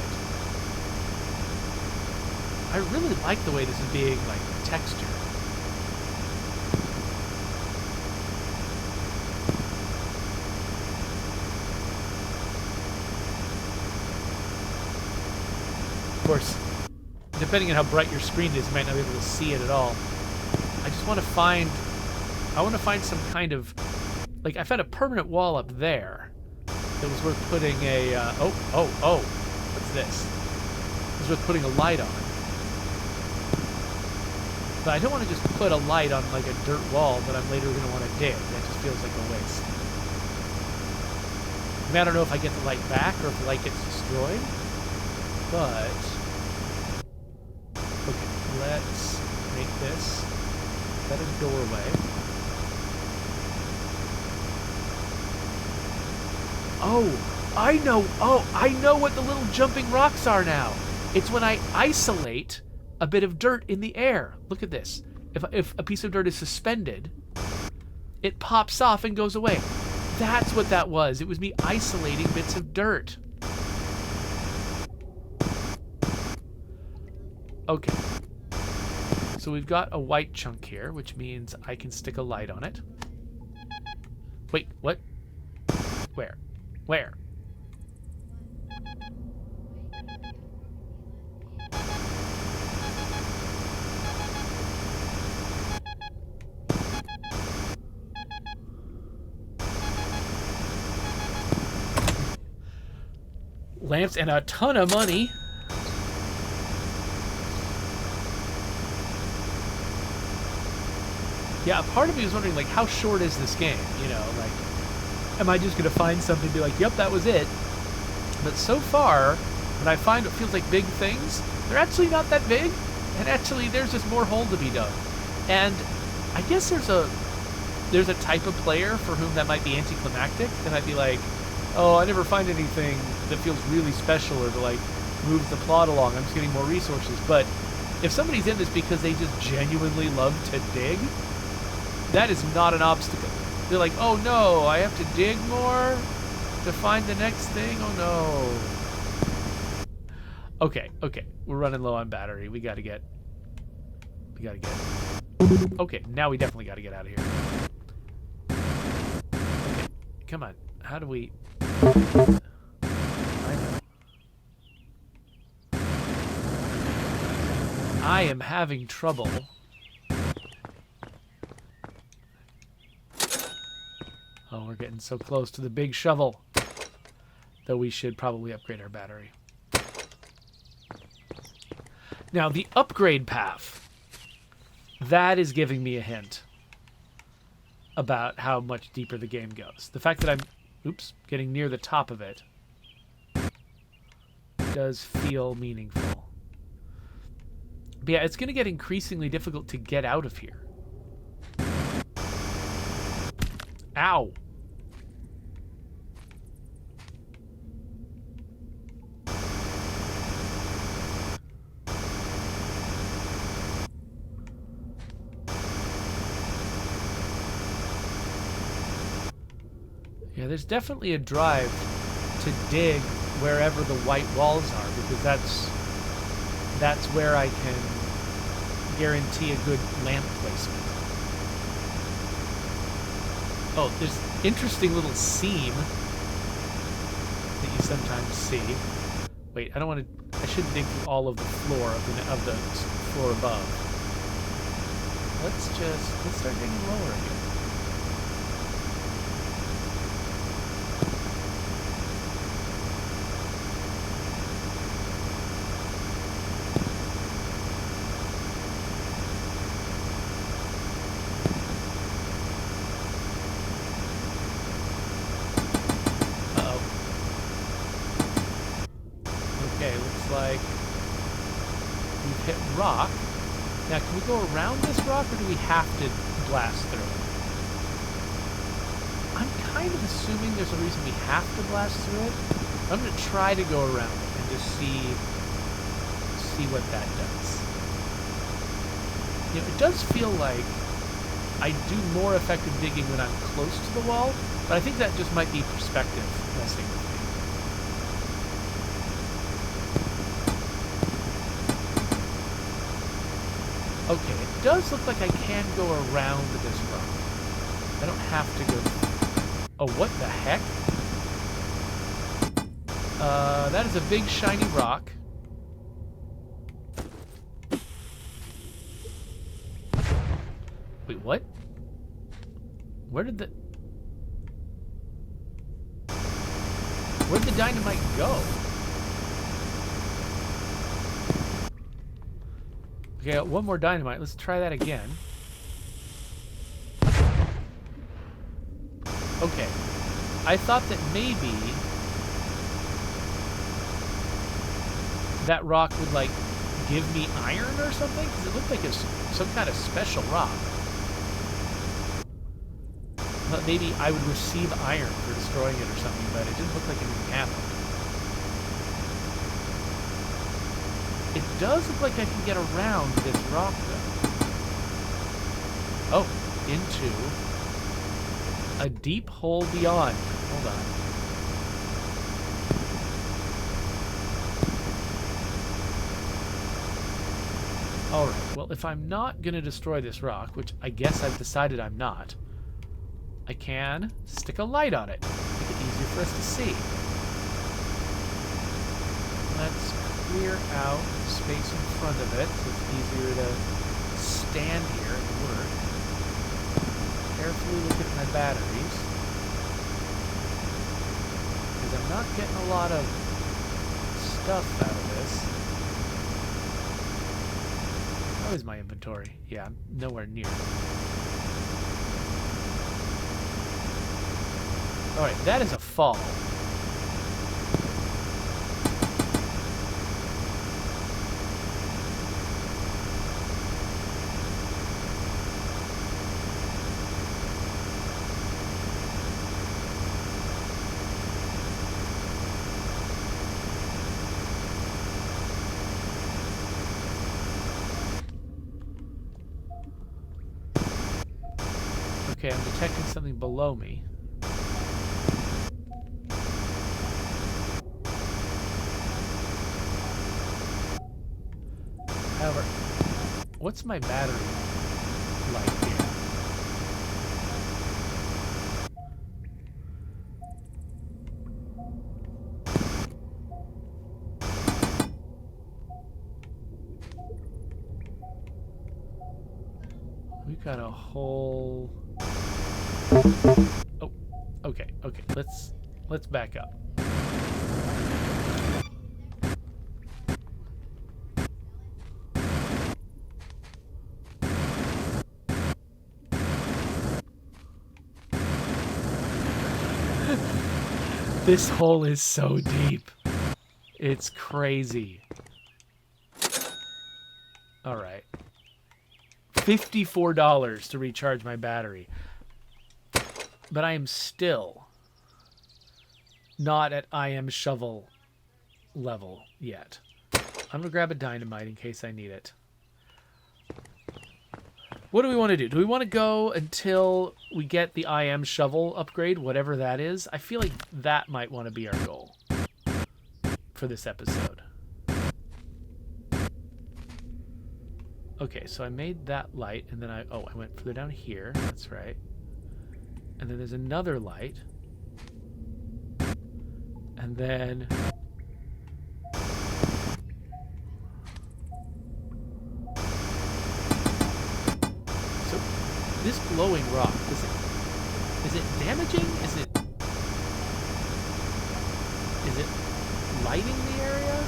I really like the way this is being, like, textured. Of course, depending on how bright your screen is, you might not be able to see it at all. I just want to find... I want to find some kind of... Like, I found a permanent wall up there that was worth putting a... oh! What's this? It was worth putting a light on. But I don't want to just put a light on, like, a dirt wall that I'm later going to want to dig. That just feels like a waste. I mean, I don't know if I get the light back or if the light gets destroyed. But... Okay, let's make this better doorway. Oh, I know. Oh, I know what the little jumping rocks are now. It's when I isolate a bit of dirt in the air. Look at this. If a piece of dirt is suspended, it pops off and goes away. That's what that was. It was me isolating bits of dirt. Okay. So we've got a white chunk here, which means I can stick a light on it. Wait, what? Where? Where? Lamps and a ton of money. Yeah, part of me was wondering, like, how short is this game? You know, like, am I just going to find something and be like, yep, that was it? But so far, when I find what feels like big things, they're actually not that big. And actually, there's just more hole to be done. And I guess there's a type of player for whom that might be anticlimactic. That might be like, oh, I never find anything that feels really special or to, like, move the plot along. I'm just getting more resources. But if somebody's in this because they just genuinely love to dig, that is not an obstacle. They're like, oh no, I have to dig more to find the next thing? Oh no. Okay, we're running low on battery. We gotta get... Okay, now we definitely gotta get out of here. Okay, come on. How do we... I am having trouble. Oh, we're getting so close to the big shovel. Though we should probably upgrade our battery. Now, the upgrade path. That is giving me a hint about how much deeper the game goes. The fact that I'm, getting near the top of it does feel meaningful. But yeah, it's going to get increasingly difficult to get out of here. Ow! Yeah, there's definitely a drive to dig wherever the white walls are, because that's where I can guarantee a good lamp placement. Oh, there's interesting little seam that you sometimes see. Wait, I don't want to... I shouldn't dig through all of the floor of the floor above. Let's start digging lower again. Rock. Now, can we go around this rock, or do we have to blast through it? I'm kind of assuming there's a reason we have to blast through it. I'm going to try to go around it and just see what that does. You know, it does feel like I do more effective digging when I'm close to the wall, but I think that just might be perspective messing with me. Okay, it does look like I can go around this rock. I don't have to go... Oh, what the heck? That is a big shiny rock. Wait, what? Where'd the dynamite go? Okay, I got one more dynamite. Let's try that again. Okay. I thought that maybe that rock would, like, give me iron or something? Because it looked like it's some kind of special rock. But maybe I would receive iron for destroying it or something, but it didn't look like anything happened. It does look like I can get around this rock, though. Oh, into a deep hole beyond. Hold on. Alright, well, if I'm not going to destroy this rock, which I guess I've decided I'm not, I can stick a light on it. Make it easier for us to see. Let's clear out space in front of it so it's easier to stand here and work. Carefully look at my batteries, because I'm not getting a lot of stuff out of this. How is my inventory? Yeah, I'm nowhere near. Alright, that is a fall. Okay, I'm detecting something below me. However, what's my battery like here? We've got a whole... Oh, okay, let's back up. This hole is so deep. It's crazy. All right. $54 to recharge my battery. But I am still not at I am shovel level yet. I'm going to grab a dynamite in case I need it. What do we want to do? Do we want to go until we get the I am shovel upgrade, whatever that is? I feel like that might want to be our goal for this episode. Okay, so I made that light, and then I went further down here. That's right. And then there's another light. And then... So, this glowing rock, is it damaging? Is it lighting the area?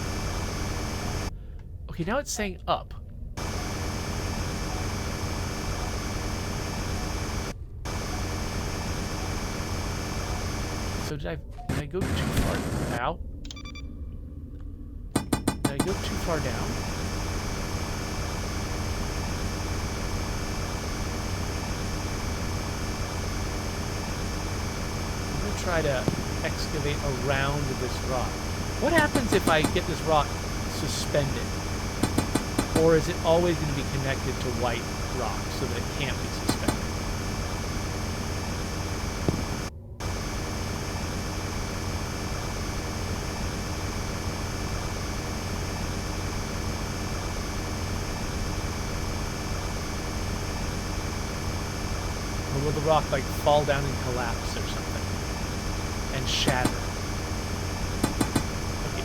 Okay, now it's saying up. So did I go too far out? Did I go too far down? I'm going to try to excavate around this rock. What happens if I get this rock suspended? Or is it always going to be connected to white rock so that it can't be suspended? Or will the rock, like, fall down and collapse or something? And shatter? Okay.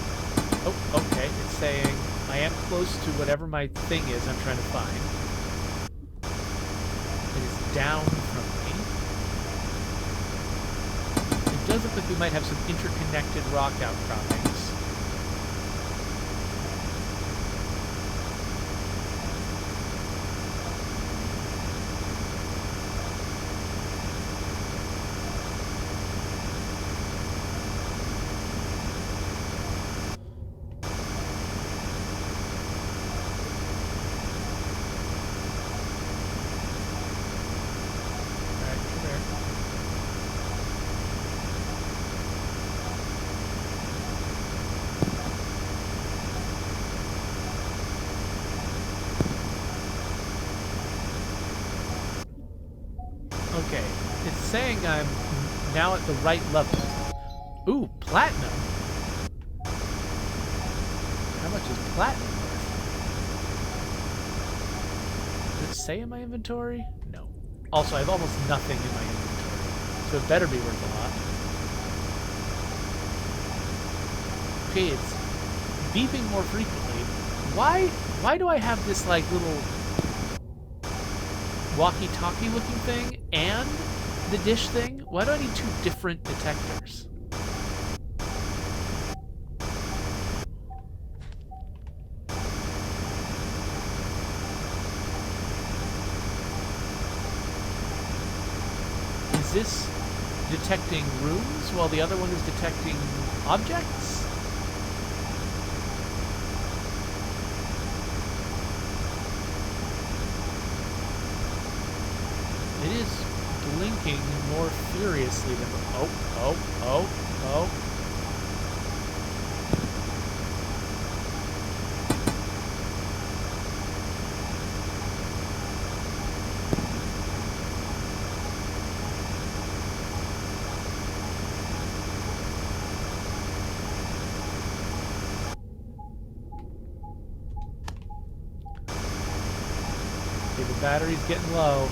Oh, okay. It's saying I am close to whatever my thing is I'm trying to find. It is down from me. It does look like we might have some interconnected rock outcroppings. Okay, it's saying I'm now at the right level. Ooh, platinum. How much is platinum worth? Does it say in my inventory? No. Also, I have almost nothing in my inventory, so it better be worth a lot. Okay, it's beeping more frequently. Why do I have this, like, little walkie-talkie looking thing and the dish thing? Why do I need two different detectors? Is this detecting rooms while the other one is detecting objects? It is blinking more furiously than... Oh. Okay, the battery's getting low.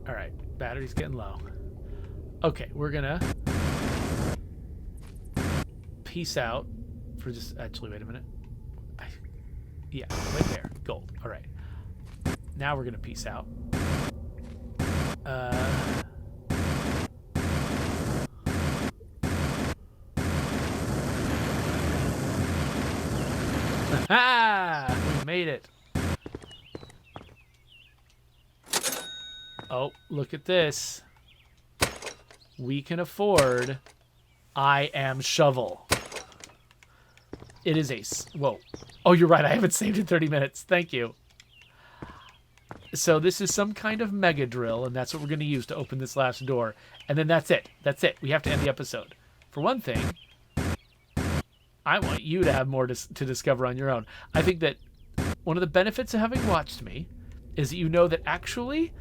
Alright. Battery's getting low. Okay, we're gonna peace out for just... Actually, wait a minute. Yeah, right there. Gold. Alright. Now we're gonna peace out. Ha! We made it. Oh, look at this. We can afford I Am Shovel. It is a... Whoa. Oh, you're right. I haven't saved in 30 minutes. Thank you. So this is some kind of mega drill, and that's what we're going to use to open this last door. And then that's it. That's it. We have to end the episode. For one thing, I want you to have more to discover on your own. I think that one of the benefits of having watched me is that you know that actually...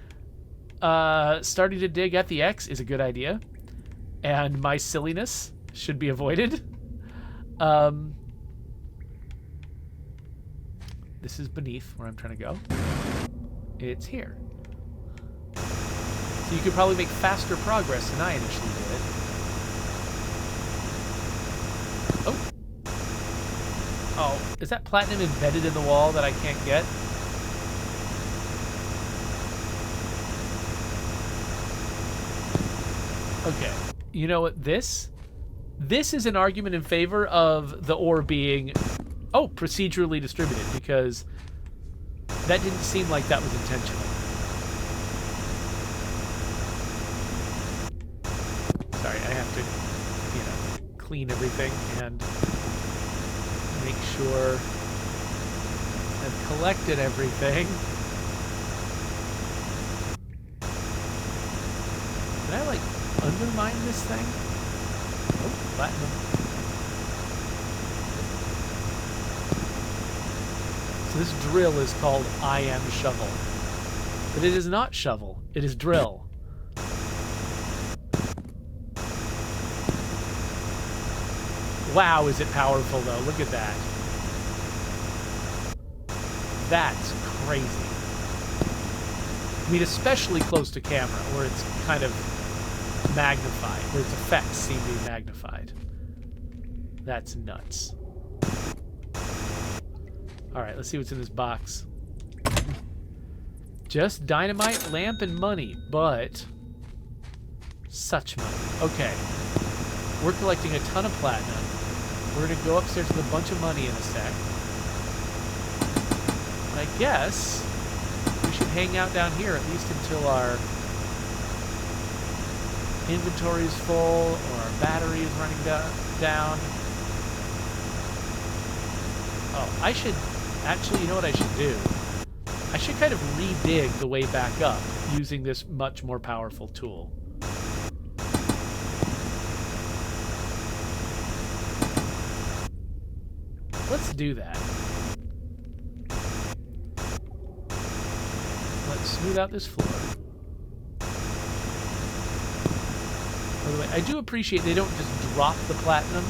starting to dig at the X is a good idea, and my silliness should be avoided. This is beneath where I'm trying to go. It's here. So you could probably make faster progress than I initially did. Oh, is that platinum embedded in the wall that I can't get? Okay, you know what, this is an argument in favor of the ore being, procedurally distributed, because that didn't seem like that was intentional. Sorry, I have to, clean everything and make sure I've collected everything. Can I, like, undermine this thing? Oh, platinum. So So this drill is called I Am Shovel. But it is not shovel. It is drill. Wow, is it powerful, though. Look at that. That's crazy. I mean, especially close to camera, where it's kind of magnified, where its effects seem to be magnified. That's nuts. Alright, let's see what's in this box. Just dynamite, lamp, and money, but such money. Okay. We're collecting a ton of platinum. We're going to go upstairs with a bunch of money in a sec. And I guess we should hang out down here at least until our inventory is full or our battery is running down. Oh, I should... Actually, you know what I should do? I should kind of re-dig the way back up using this much more powerful tool. Let's do that. Let's smooth out this floor. By the way, I do appreciate they don't just drop the platinum.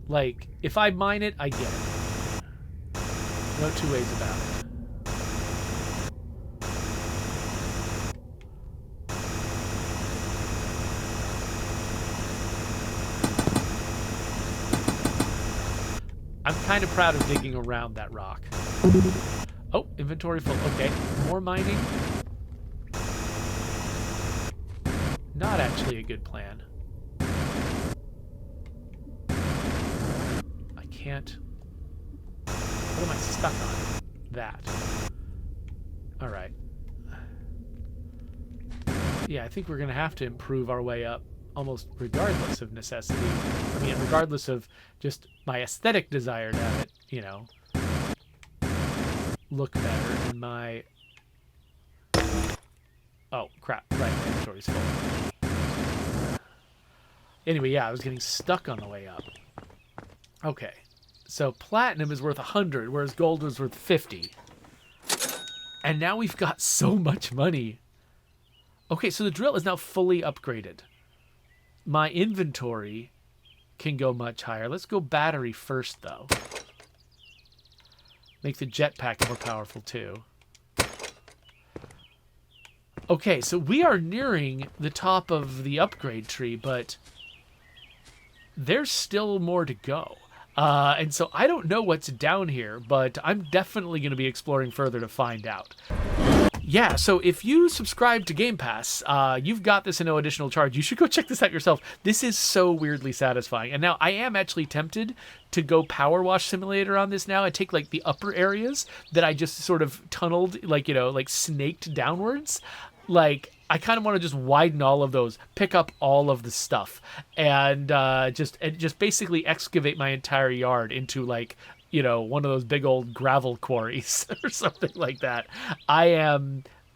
Like, if I mine it, I get it. No two ways about it. I'm kind of proud of digging around that rock. Oh, inventory full. Okay, more mining. Not actually a good plan. I can't... What am I stuck on? That. Alright. Yeah, I think we're going to have to improve our way up almost regardless of necessity. I mean, regardless of just my aesthetic desire to have it, you know, look better and my... Oh, crap. Right, my inventory's full. Anyway, yeah, I was getting stuck on the way up. Okay. So platinum is worth 100, whereas gold was worth 50. And now we've got so much money. Okay, so the drill is now fully upgraded. My inventory can go much higher. Let's go battery first, though. Make the jetpack more powerful, too. Okay, so we are nearing the top of the upgrade tree, but there's still more to go. And so I don't know what's down here, but I'm definitely going to be exploring further to find out. Yeah, so if you subscribe to Game Pass, you've got this at no additional charge. You should go check this out yourself. This is so weirdly satisfying. And now I am actually tempted to go Power Wash Simulator on this now. I take like the upper areas that I just sort of tunneled, like, you know, like snaked downwards. Like, I kind of want to just widen all of those, pick up all of the stuff, and just basically excavate my entire yard into, like, you know, one of those big old gravel quarries or something like that. I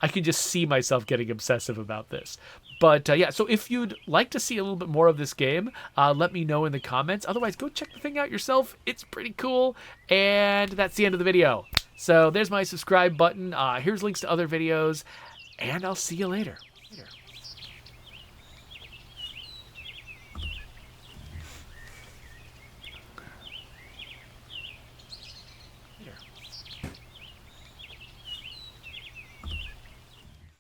can just see myself getting obsessive about this. But yeah, so if you'd like to see a little bit more of this game, let me know in the comments. Otherwise, go check the thing out yourself. It's pretty cool. And that's the end of the video. So there's my subscribe button. Here's links to other videos. And I'll see you later.